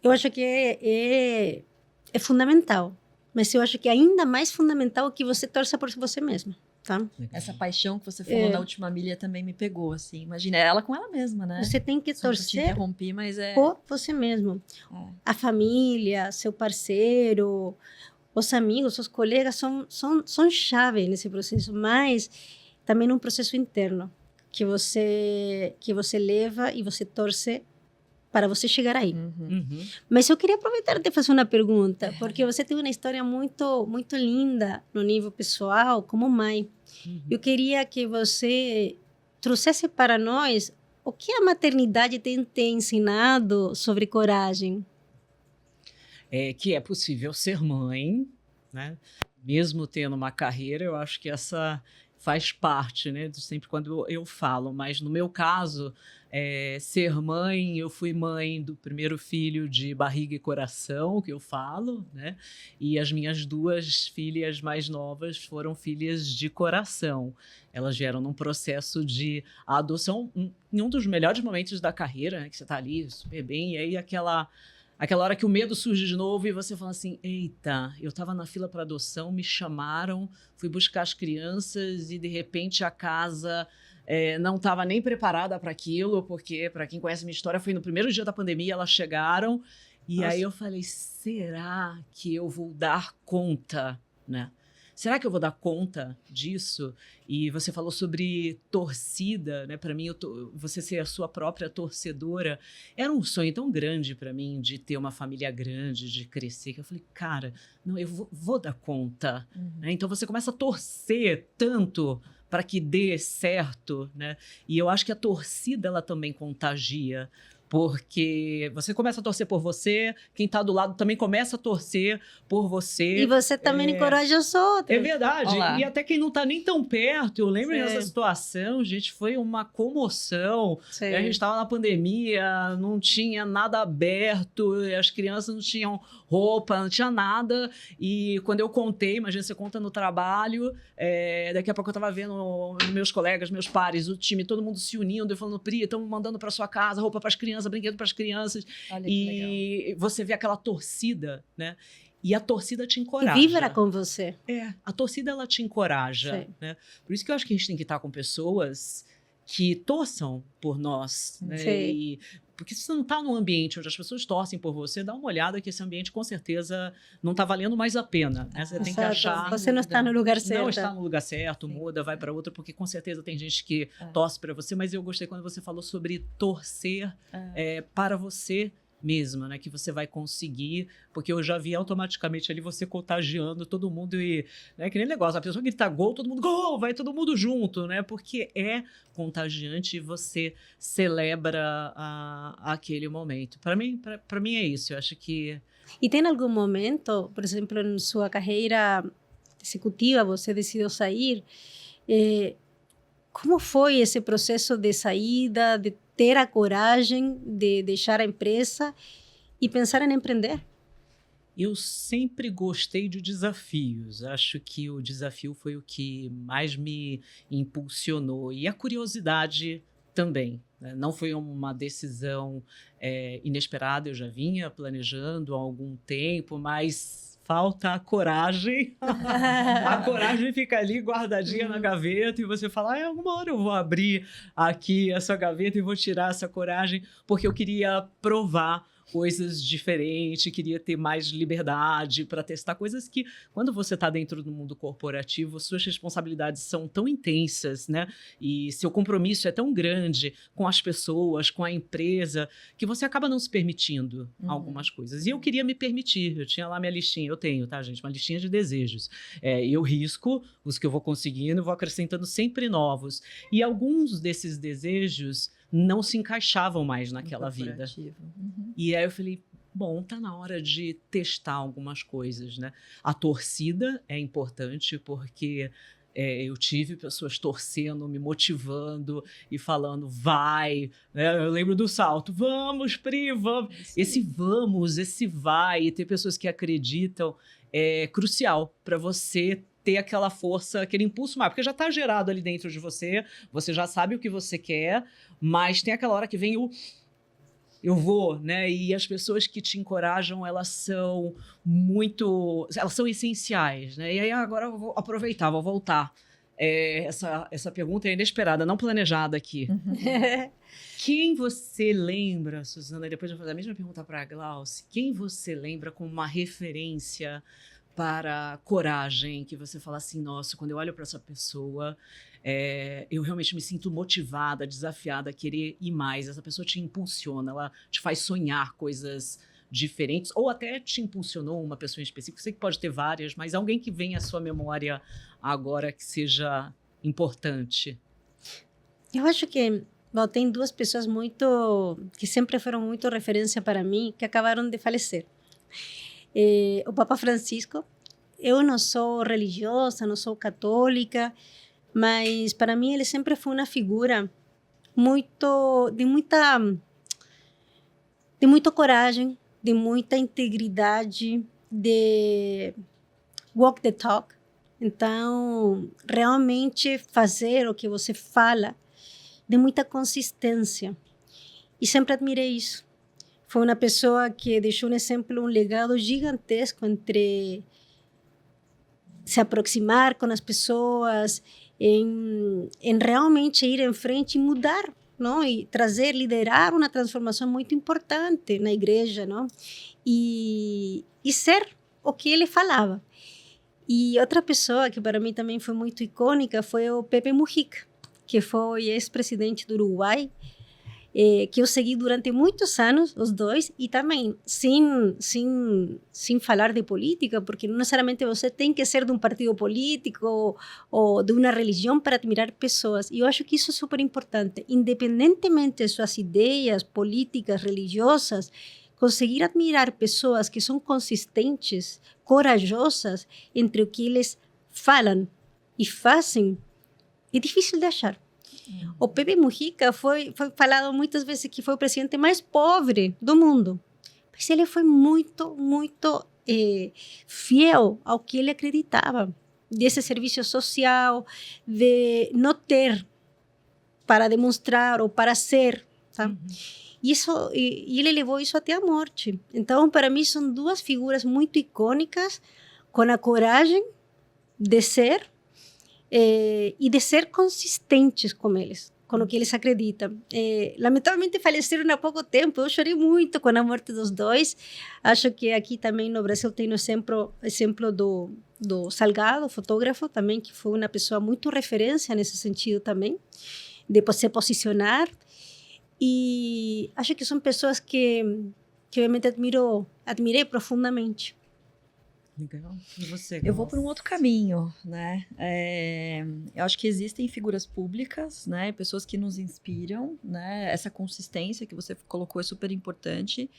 Eu acho que é fundamental. Mas eu acho que ainda mais fundamental é que você torça por você mesma, tá? Essa paixão que você falou na última milha também me pegou, assim. Imagina, ela com ela mesma, né? Você tem que torcer te interrompi, mas por você mesmo. A família, seu parceiro, os amigos, os colegas são chave nesse processo, mas também um processo interno que você leva e você torce para você chegar aí. Mas eu queria aproveitar de fazer uma pergunta, porque você tem uma história muito, muito linda no nível pessoal, como mãe. Eu queria que você trouxesse para nós o que a maternidade tem te ensinado sobre coragem. Que é possível ser mãe, né? Mesmo tendo uma carreira, eu acho que essa faz parte, né? Sempre quando eu falo, mas no meu caso... ser mãe, eu fui mãe do primeiro filho de barriga e coração, que eu falo, né? E as minhas duas filhas mais novas foram filhas de coração. Elas vieram num processo de adoção em um dos melhores momentos da carreira, né? Que você tá ali super bem, e aí aquela hora que o medo surge de novo e você fala assim, eita, eu estava na fila para adoção, me chamaram, fui buscar as crianças e de repente a casa... não estava nem preparada para aquilo, porque, para quem conhece minha história, foi no primeiro dia da pandemia, elas chegaram E aí eu falei, será que eu vou dar conta, né? Será que eu vou dar conta disso? E você falou sobre torcida, né? Para mim, você ser a sua própria torcedora era um sonho tão grande para mim de ter uma família grande, de crescer, que eu falei, cara, não, eu vou dar conta. Né? Então você começa a torcer tanto para que dê certo, né? E eu acho que a torcida ela também contagia. Porque você começa a torcer por você, quem está do lado também começa a torcer por você. E você também encoraja os outros. É verdade. Olá. E até quem não está nem tão perto, eu lembro Sim. dessa situação, gente, foi uma comoção. Sim. A gente estava na pandemia, não tinha nada aberto, as crianças não tinham roupa, não tinha nada. E quando eu contei, imagina, você conta no trabalho, daqui a pouco eu estava vendo meus colegas, meus pares, o time, todo mundo se unindo e falando, Pri, estamos mandando para sua casa roupa para as crianças, brinquedo para as crianças. Olha que E legal. você vê aquela torcida, né? E a torcida te encoraja. E vibra com você. A torcida ela te encoraja, Sim. né? Por isso que eu acho que a gente tem que estar com pessoas que torçam por nós, né? Sim. Porque se você não está num ambiente onde as pessoas torcem por você, dá uma olhada que esse ambiente com certeza não está valendo mais a pena, né? Você tem que Exato. achar... Você não está no lugar certo. Não está no lugar certo, Sim. muda, vai para outra, porque com certeza tem gente que É. torce para você, mas eu gostei quando você falou sobre torcer para você mesma, né? Que você vai conseguir, porque eu já vi automaticamente ali você contagiando todo mundo e, né? Que nem negócio, a pessoa grita gol, todo mundo gol, vai todo mundo junto, né? Porque é contagiante e você celebra aquele momento. Para mim é isso, eu acho que... E tem algum momento, por exemplo, em sua carreira executiva, você decidiu sair, como foi esse processo de saída, de ter a coragem de deixar a empresa e pensar em empreender? Eu sempre gostei de desafios. Acho que o desafio foi o que mais me impulsionou. E a curiosidade também. Né? Não foi uma decisão inesperada, eu já vinha planejando há algum tempo, mas falta a coragem. A coragem fica ali guardadinha na gaveta e você fala, alguma hora eu vou abrir aqui essa gaveta e vou tirar essa coragem, porque eu queria provar coisas diferentes, queria ter mais liberdade para testar coisas que, quando você está dentro do mundo corporativo, suas responsabilidades são tão intensas, né? E seu compromisso é tão grande com as pessoas, com a empresa, que você acaba não se permitindo algumas coisas. E eu queria me permitir, eu tinha lá minha listinha, eu tenho, tá, gente? Uma listinha de desejos. Eu risco os que eu vou conseguindo, vou acrescentando sempre novos. E alguns desses desejos não se encaixavam mais naquela vida. E aí eu falei, bom, tá na hora de testar algumas coisas, né? A torcida é importante porque eu tive pessoas torcendo, me motivando e falando, vai, né? Eu lembro do salto, vamos, Pri, vamos. Esse vamos, esse vai, e ter pessoas que acreditam é crucial para você ter aquela força, aquele impulso mais, porque já está gerado ali dentro de você, você já sabe o que você quer, mas tem aquela hora que vem eu vou, né? E as pessoas que te encorajam, elas são essenciais, né? E aí agora eu vou aproveitar, vou voltar. Essa pergunta é inesperada, não planejada aqui. Quem você lembra, Suzana, e depois eu vou fazer a mesma pergunta para a Glauce, quem você lembra como uma referência para coragem, que você fala assim, nossa, quando eu olho para essa pessoa, eu realmente me sinto motivada, desafiada a querer ir mais. Essa pessoa te impulsiona, ela te faz sonhar coisas diferentes, ou até te impulsionou uma pessoa em específico. Sei que pode ter várias, mas alguém que vem à sua memória agora que seja importante. Eu acho que tem duas pessoas que sempre foram muito referência para mim, que acabaram de falecer. O Papa Francisco. Eu não sou religiosa, não sou católica, mas para mim ele sempre foi uma figura de muita coragem, de muita integridade, de walk the talk. Então, realmente fazer o que você fala, de muita consistência. E sempre admirei isso. Foi uma pessoa que deixou um exemplo, um legado gigantesco entre se aproximar com as pessoas, em realmente ir em frente e mudar não? E trazer, liderar uma transformação muito importante na igreja, não? E ser o que ele falava. E outra pessoa que para mim também foi muito icônica foi o Pepe Mujica, que foi ex-presidente do Uruguai, que eu segui durante muitos anos, os dois, e também sem falar de política, porque não necessariamente você tem que ser de um partido político ou de uma religião para admirar pessoas. E eu acho que isso é super importante. Independentemente de suas ideias políticas, religiosas, conseguir admirar pessoas que são consistentes, corajosas entre o que eles falam e fazem, é difícil de achar. O Pepe Mujica foi falado muitas vezes que foi o presidente mais pobre do mundo. Mas ele foi muito fiel ao que ele acreditava. Desse serviço social, de não ter para demonstrar ou para ser. Tá? E ele levou isso até a morte. Então, para mim, são duas figuras muito icônicas, com a coragem de ser e de ser consistentes com eles, com o que eles acreditam. Lamentavelmente faleceram há pouco tempo, eu chorei muito com a morte dos dois. Acho que aqui também no Brasil tem o exemplo do Salgado, fotógrafo também, que foi uma pessoa muito referência nesse sentido também, de se posicionar. E acho que são pessoas que obviamente admirei profundamente. Legal. E você? Eu vou por um outro caminho, né? Eu acho que existem figuras públicas, né? Pessoas que nos inspiram, né? Essa consistência que você colocou é super importante.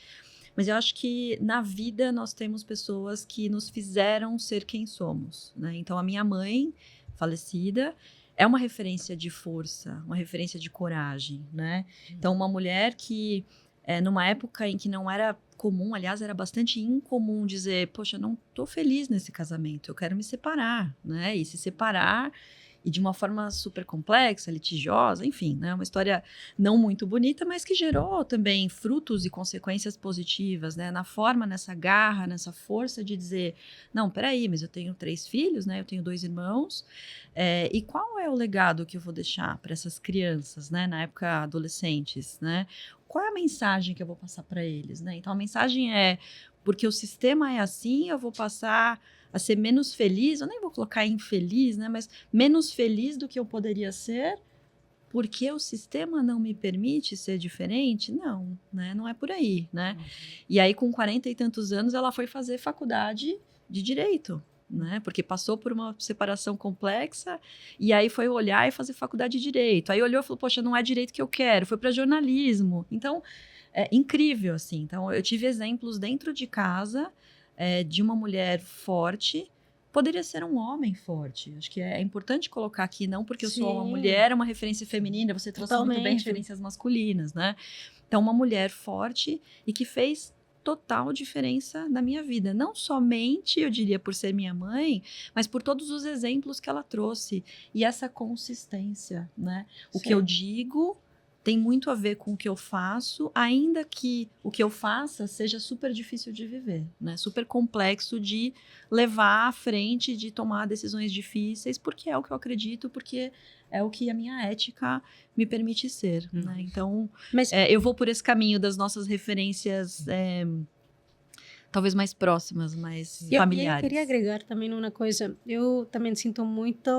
Mas eu acho que na vida nós temos pessoas que nos fizeram ser quem somos, né? Então, a minha mãe, falecida, é uma referência de força, uma referência de coragem, né? Então, uma mulher que, numa época em que não era comum, aliás, era bastante incomum dizer, poxa, eu não estou feliz nesse casamento, eu quero me separar, né? E se separar, e de uma forma super complexa, litigiosa, enfim, né? Uma história não muito bonita, mas que gerou também frutos e consequências positivas, né? Na forma, nessa garra, nessa força de dizer, não, peraí, mas eu tenho 3 filhos, né? Eu tenho 2 irmãos, e qual é o legado que eu vou deixar para essas crianças, né? Na época, adolescentes, né? Qual é a mensagem que eu vou passar para eles, né? Então, a mensagem é, porque o sistema é assim, eu vou passar a ser menos feliz, eu nem vou colocar infeliz, né? Mas menos feliz do que eu poderia ser, porque o sistema não me permite ser diferente? Não, né? Não é por aí, né? E aí, com 40 e tantos anos, ela foi fazer faculdade de Direito, né? Porque passou por uma separação complexa e aí foi olhar e fazer faculdade de Direito. Aí olhou e falou, poxa, não é Direito que eu quero, foi para jornalismo. Então, é incrível, assim. Então, eu tive exemplos dentro de casa de uma mulher forte, poderia ser um homem forte. Acho que é importante colocar aqui, não porque eu sou uma mulher, uma referência feminina, você trouxe muito bem referências masculinas, né? Então, uma mulher forte e que fez total diferença na minha vida. Não somente, eu diria, por ser minha mãe, mas por todos os exemplos que ela trouxe. E essa consistência, né? O que eu digo tem muito a ver com o que eu faço, ainda que o que eu faça seja super difícil de viver, né? Super complexo de levar à frente, de tomar decisões difíceis, porque é o que eu acredito, porque é o que a minha ética me permite ser, né? Então, eu vou por esse caminho das nossas referências, talvez mais próximas, mais familiares. Eu queria agregar também uma coisa. Eu também sinto muita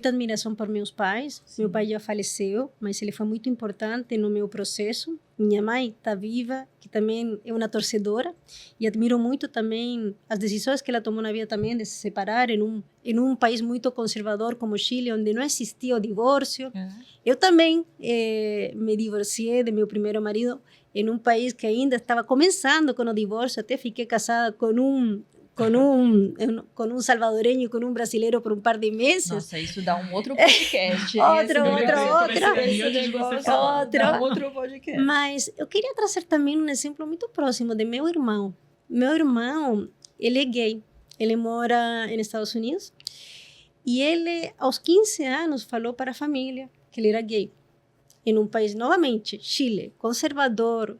admiração por meus pais. Sim. Meu pai já faleceu, mas ele foi muito importante no meu processo. Minha mãe está viva, que também é uma torcedora, e admiro muito também as decisões que ela tomou na vida também de se separar em um país muito conservador como Chile, onde não existia o divórcio. Eu também me divorciei de meu primeiro marido em um país que ainda estava começando com o divórcio, até fiquei casada com um salvadoreño, com um brasileiro por um par de meses. Nossa, isso dá um outro podcast. outro podcast. Mas eu queria trazer também um exemplo muito próximo de meu irmão. Meu irmão, ele é gay. Ele mora nos Estados Unidos. E ele, aos 15 anos, falou para a família que ele era gay. Em um país, novamente, Chile, conservador,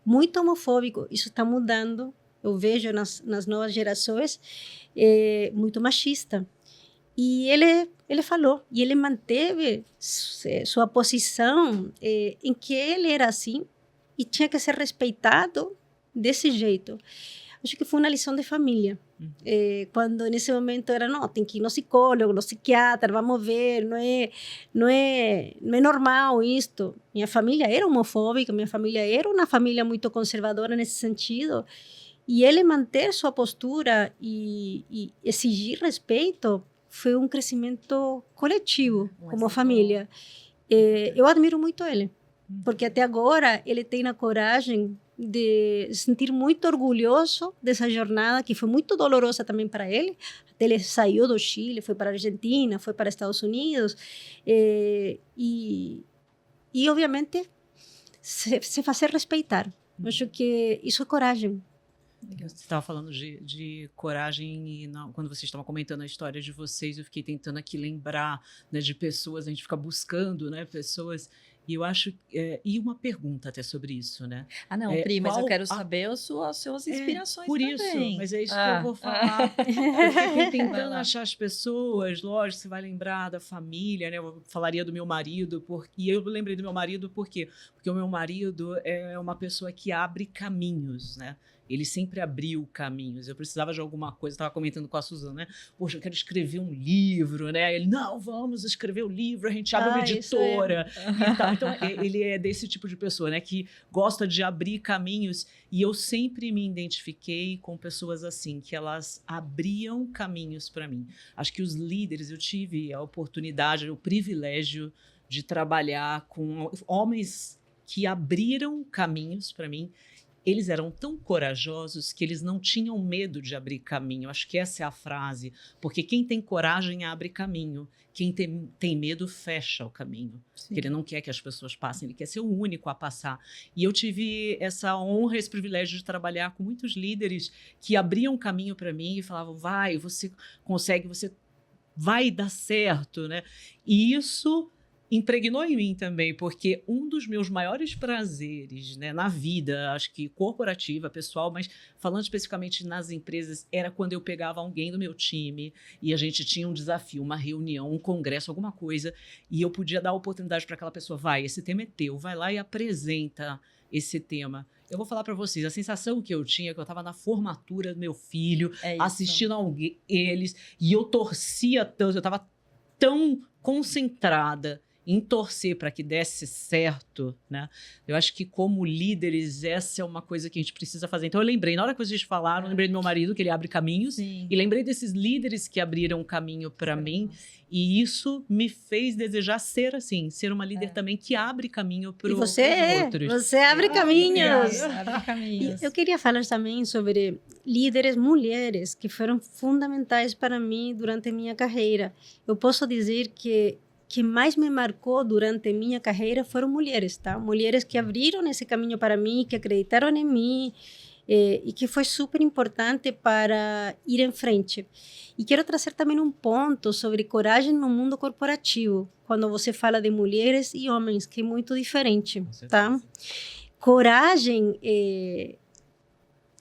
muito homofóbico. Isso está mudando. Eu vejo nas novas gerações muito machista. E ele falou, e ele manteve sua posição em que ele era assim e tinha que ser respeitado desse jeito. Acho que foi uma lição de família. Quando nesse momento era, não, tem que ir no psicólogo, no psiquiatra, vamos ver, não é normal isto. Minha família era homofóbica, minha família era uma família muito conservadora nesse sentido. E ele manter sua postura e exigir respeito foi um crescimento coletivo, como família. Eu admiro muito ele, porque até agora ele tem a coragem de se sentir muito orgulhoso dessa jornada, que foi muito dolorosa também para ele. Até ele saiu do Chile, foi para a Argentina, foi para Estados Unidos, e obviamente, se fazer respeitar. Eu acho que isso é coragem. Você estava falando de coragem e quando vocês estavam comentando a história de vocês, eu fiquei tentando aqui lembrar, né, de pessoas, a gente fica buscando, né, pessoas, e eu acho, e uma pergunta até sobre isso, né? Ah, não, Pri, mas eu quero saber as suas inspirações por também. Isso, mas é isso que eu vou falar. Eu fiquei tentando achar as pessoas, lógico, você vai lembrar da família, né? Eu falaria do meu marido, e eu lembrei do meu marido por quê? Porque o meu marido é uma pessoa que abre caminhos, né? Ele sempre abriu caminhos. Eu precisava de alguma coisa, estava comentando com a Suzana, né? Poxa, eu quero escrever um livro, né? Ele, não, vamos escrever o livro, a gente abre uma editora e tal. Então, ele é desse tipo de pessoa, né? Que gosta de abrir caminhos. E eu sempre me identifiquei com pessoas assim, que elas abriam caminhos para mim. Acho que os líderes, eu tive a oportunidade, o privilégio de trabalhar com homens que abriram caminhos para mim. Eles eram tão corajosos que eles não tinham medo de abrir caminho. Acho que essa é a frase. Porque quem tem coragem abre caminho. Quem tem medo fecha o caminho. Porque ele não quer que as pessoas passem, ele quer ser o único a passar. E eu tive essa honra, esse privilégio de trabalhar com muitos líderes que abriam caminho para mim e falavam, vai, você consegue, você vai dar certo, né? E isso impregnou em mim também, porque um dos meus maiores prazeres, né, na vida, acho que corporativa, pessoal, mas falando especificamente nas empresas, era quando eu pegava alguém do meu time e a gente tinha um desafio, uma reunião, um congresso, alguma coisa, e eu podia dar a oportunidade para aquela pessoa, vai, esse tema é teu, vai lá e apresenta esse tema. Eu vou falar para vocês, a sensação que eu tinha, que eu estava na formatura do meu filho, assistindo eles, e eu torcia tanto, eu estava tão concentrada em torcer para que desse certo, né? Eu acho que como líderes, essa é uma coisa que a gente precisa fazer. Então eu lembrei, na hora que vocês falaram, eu lembrei do meu marido, que ele abre caminhos, e lembrei desses líderes que abriram caminho para mim, e isso me fez desejar ser assim, ser uma líder também que abre caminho para os outros. Você abre caminhos. Abre caminhos. Eu queria falar também sobre líderes mulheres que foram fundamentais para mim durante a minha carreira. Eu posso dizer que mais me marcou durante minha carreira foram mulheres, tá? Mulheres que abriram esse caminho para mim, que acreditaram em mim e que foi super importante para ir em frente. E quero trazer também um ponto sobre coragem no mundo corporativo, quando você fala de mulheres e homens, que é muito diferente, tá? Coragem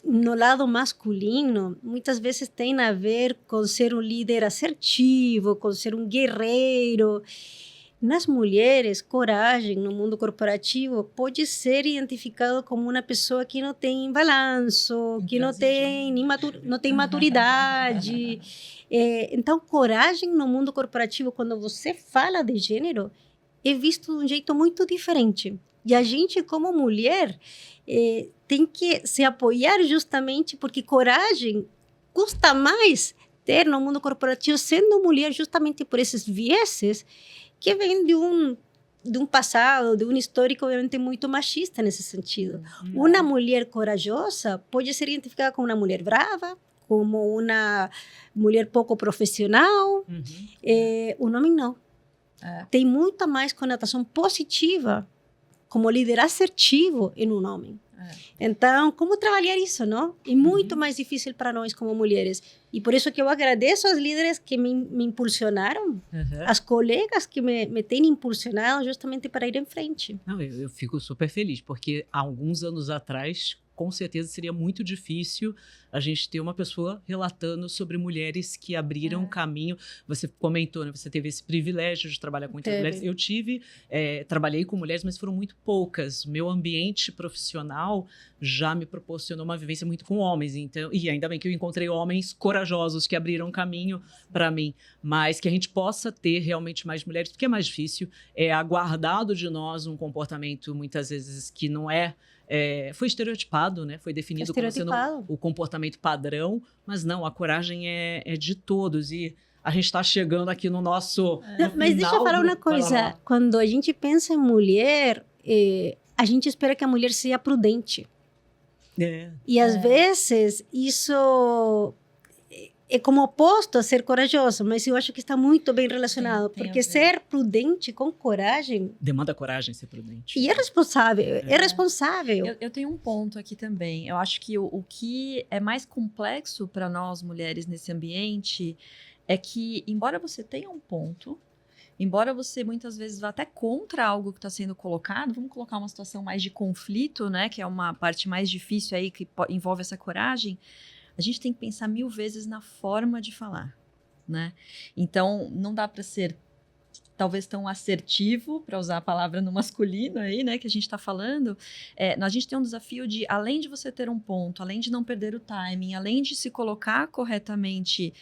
no lado masculino, muitas vezes tem a ver com ser um líder assertivo, com ser um guerreiro. Nas mulheres, coragem no mundo corporativo pode ser identificado como uma pessoa que não tem balanço, que não tem maturidade. Então, coragem no mundo corporativo, quando você fala de gênero, é visto de um jeito muito diferente. E a gente, como mulher, tem que se apoiar justamente porque coragem custa mais ter no mundo corporativo, sendo mulher, justamente por esses vieses que vêm de um passado, de um histórico, obviamente, muito machista nesse sentido. Uma mulher corajosa pode ser identificada como uma mulher brava, como uma mulher pouco profissional. O homem não. Tem muita mais conotação positiva como líder assertivo em um homem. Então, como trabalhar isso, não? É muito mais difícil para nós como mulheres. E por isso que eu agradeço aos líderes que me impulsionaram, as colegas que me têm impulsionado justamente para ir em frente. Não, eu fico super feliz, porque há alguns anos atrás, com certeza seria muito difícil a gente ter uma pessoa relatando sobre mulheres que abriram caminho. Você comentou, né? Você teve esse privilégio de trabalhar com muitas mulheres. Eu trabalhei com mulheres, mas foram muito poucas. Meu ambiente profissional já me proporcionou uma vivência muito com homens. Então, e ainda bem que eu encontrei homens corajosos que abriram caminho para mim. Mas que a gente possa ter realmente mais mulheres, porque é mais difícil. É aguardado de nós um comportamento, muitas vezes, que não foi estereotipado, né? Foi definido como sendo o comportamento padrão, mas não, a coragem é de todos. E a gente está chegando aqui no nosso. Mas deixa eu falar uma coisa. Quando a gente pensa em mulher, a gente espera que a mulher seja prudente. E às vezes isso é como oposto a ser corajoso, mas eu acho que está muito bem relacionado, porque ser prudente com coragem... Demanda coragem ser prudente. E é responsável, é responsável. Eu tenho um ponto aqui também. Eu acho que o que é mais complexo para nós mulheres nesse ambiente é que, embora você tenha um ponto, embora você muitas vezes vá até contra algo que está sendo colocado, vamos colocar uma situação mais de conflito, né, que é uma parte mais difícil aí que envolve essa coragem, a gente tem que pensar 1000 vezes na forma de falar, né? Então, não dá para ser talvez tão assertivo, para usar a palavra no masculino aí, né, que a gente está falando. A gente tem um desafio de, além de você ter um ponto, além de não perder o timing, além de se colocar corretamente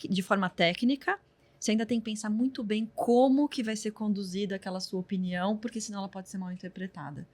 de forma técnica, você ainda tem que pensar muito bem como que vai ser conduzida aquela sua opinião, porque senão ela pode ser mal interpretada.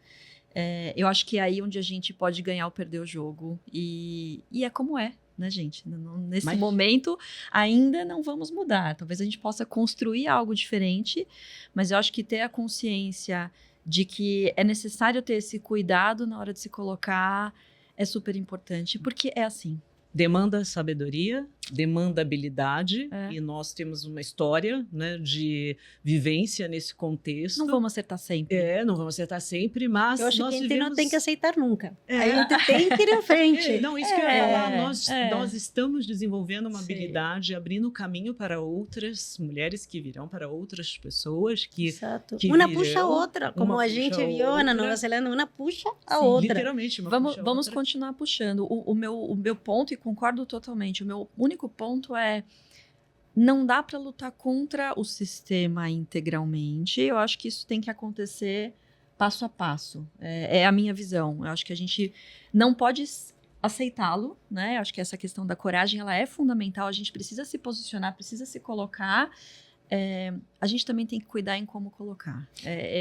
Eu acho que é aí onde a gente pode ganhar ou perder o jogo. E é como é, né, gente? Nesse momento, ainda não vamos mudar. Talvez a gente possa construir algo diferente, mas eu acho que ter a consciência de que é necessário ter esse cuidado na hora de se colocar é super importante, porque é assim. Demanda sabedoria, demanda habilidade, e nós temos uma história, né, de vivência nesse contexto. Não vamos acertar sempre. Não vamos acertar sempre, mas eu acho nós que a gente vivemos... não tem que aceitar nunca. A gente tem que ir em frente. Não, isso que eu ia falar, nós estamos desenvolvendo uma habilidade, abrindo caminho para outras mulheres que virão, para outras pessoas que Exato. Que uma virão, puxa a outra, como a gente viu na Nova Zelanda, uma puxa a outra. Literalmente, vamos continuar puxando. O meu ponto, e concordo totalmente, o meu único ponto é: não dá para lutar contra o sistema integralmente. Eu acho que isso tem que acontecer passo a passo. É a minha visão. Eu acho que a gente não pode aceitá-lo, né? Eu acho que essa questão da coragem, ela é fundamental. A gente precisa se posicionar, precisa se colocar. A gente também tem que cuidar em como colocar.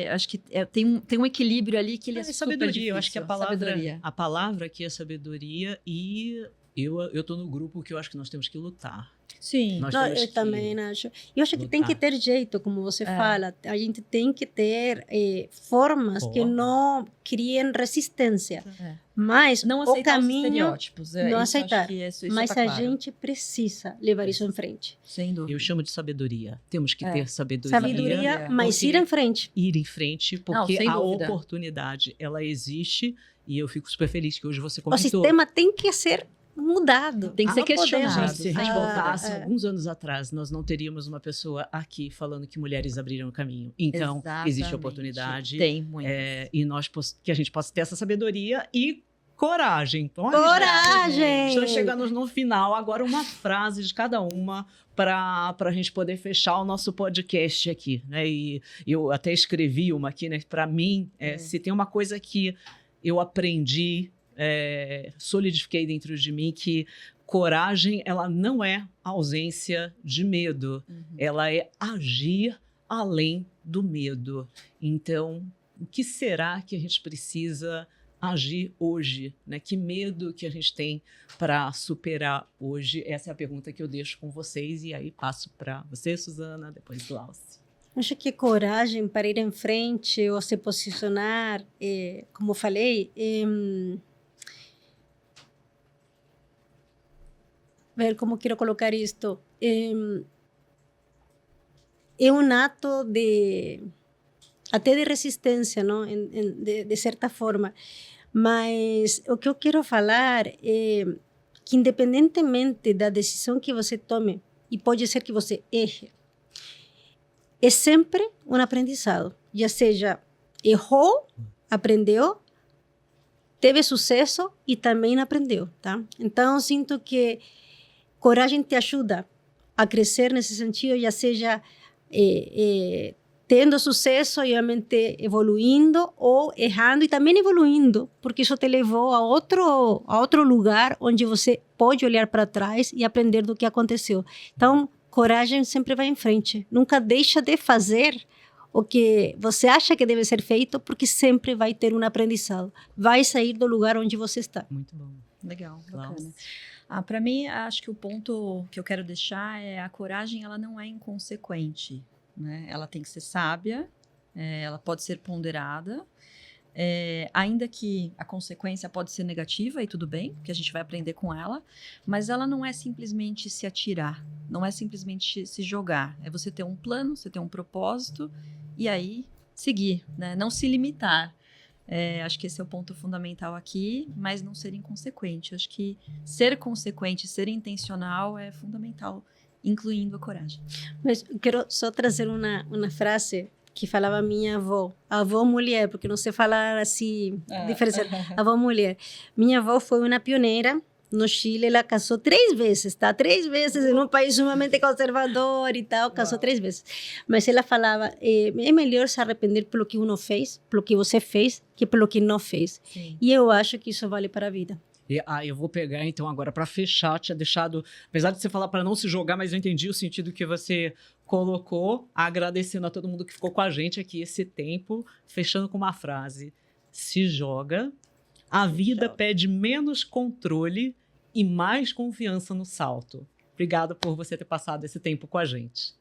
Acho que tem um equilíbrio ali que ele é super sabedoria. difícil. Eu acho que a palavra aqui é sabedoria, e eu tô no grupo que eu acho que nós temos que lutar. Sim. Eu também acho. Eu acho que tem que ter jeito, como você fala. A gente tem que ter formas que não criem resistência. Mas não o caminho... estereótipos. Não aceitar. Isso mas tá a claro. gente precisa levar isso em frente. Sem dúvida. Eu chamo de sabedoria. Temos que ter sabedoria. Sabedoria, mas ir em frente. Ir em frente, porque sem a dúvida. Oportunidade, ela existe, e eu fico super feliz que hoje você comentou. O sistema tem que ser mudado. Tem que ser questionado. Se a gente voltasse alguns anos atrás, nós não teríamos uma pessoa aqui falando que mulheres abriram o caminho. Então, existe oportunidade. Tem muito. E que a gente possa ter essa sabedoria e coragem. Então, coragem! Estamos chegando no final. Agora, uma frase de cada uma para a gente poder fechar o nosso podcast aqui, né? E eu até escrevi uma aqui, né? Para mim, se tem uma coisa que eu aprendi, solidifiquei dentro de mim, que coragem, ela não é ausência de medo, ela é agir além do medo. Então, o que será que a gente precisa agir hoje, né? Que medo que a gente tem para superar hoje? Essa é a pergunta que eu deixo com vocês, e aí passo para você, Suzana, depois Glaucio. Acho que coragem para ir em frente ou se posicionar, como falei, ver como quero colocar isto, é um ato até de resistência, não? De certa forma. Mas o que eu quero falar é que, independentemente da decisão que você tome, e pode ser que você erre, é sempre um aprendizado. Já seja, errou, aprendeu, teve sucesso e também aprendeu, tá? Então, eu sinto que coragem te ajuda a crescer nesse sentido, já seja tendo sucesso e obviamente evoluindo ou errando e também evoluindo, porque isso te levou a outro lugar onde você pode olhar para trás e aprender do que aconteceu. Então, coragem sempre vai em frente. Nunca deixa de fazer o que você acha que deve ser feito, porque sempre vai ter um aprendizado. Vai sair do lugar onde você está. Muito bom. Legal, bacana. Nossa. Para mim, acho que o ponto que eu quero deixar é a coragem, ela não é inconsequente, né? Ela tem que ser sábia, ela pode ser ponderada, ainda que a consequência pode ser negativa e tudo bem, porque a gente vai aprender com ela, mas ela não é simplesmente se atirar, não é simplesmente se jogar, é você ter um plano, você ter um propósito e aí seguir, né? Não se limitar. Acho que esse é o ponto fundamental aqui, mas não ser inconsequente. Acho que ser consequente, ser intencional é fundamental, incluindo a coragem. Mas eu quero só trazer uma frase que falava minha avó mulher, porque não sei falar assim, diferenciado, avó mulher. Minha avó foi uma pioneira no Chile, ela casou 3 vezes, tá? 3 vezes em um país sumamente conservador e tal, casou 3 vezes. Mas ela falava, é melhor se arrepender pelo que uno fez, pelo que você fez, que pelo que não fez. Sim. E eu acho que isso vale para a vida. Eu vou pegar, então, agora para fechar, tinha deixado, apesar de você falar para não se jogar, mas eu entendi o sentido que você colocou, agradecendo a todo mundo que ficou com a gente aqui esse tempo, fechando com uma frase: se joga, a vida pede menos controle e mais confiança no salto. Obrigada por você ter passado esse tempo com a gente.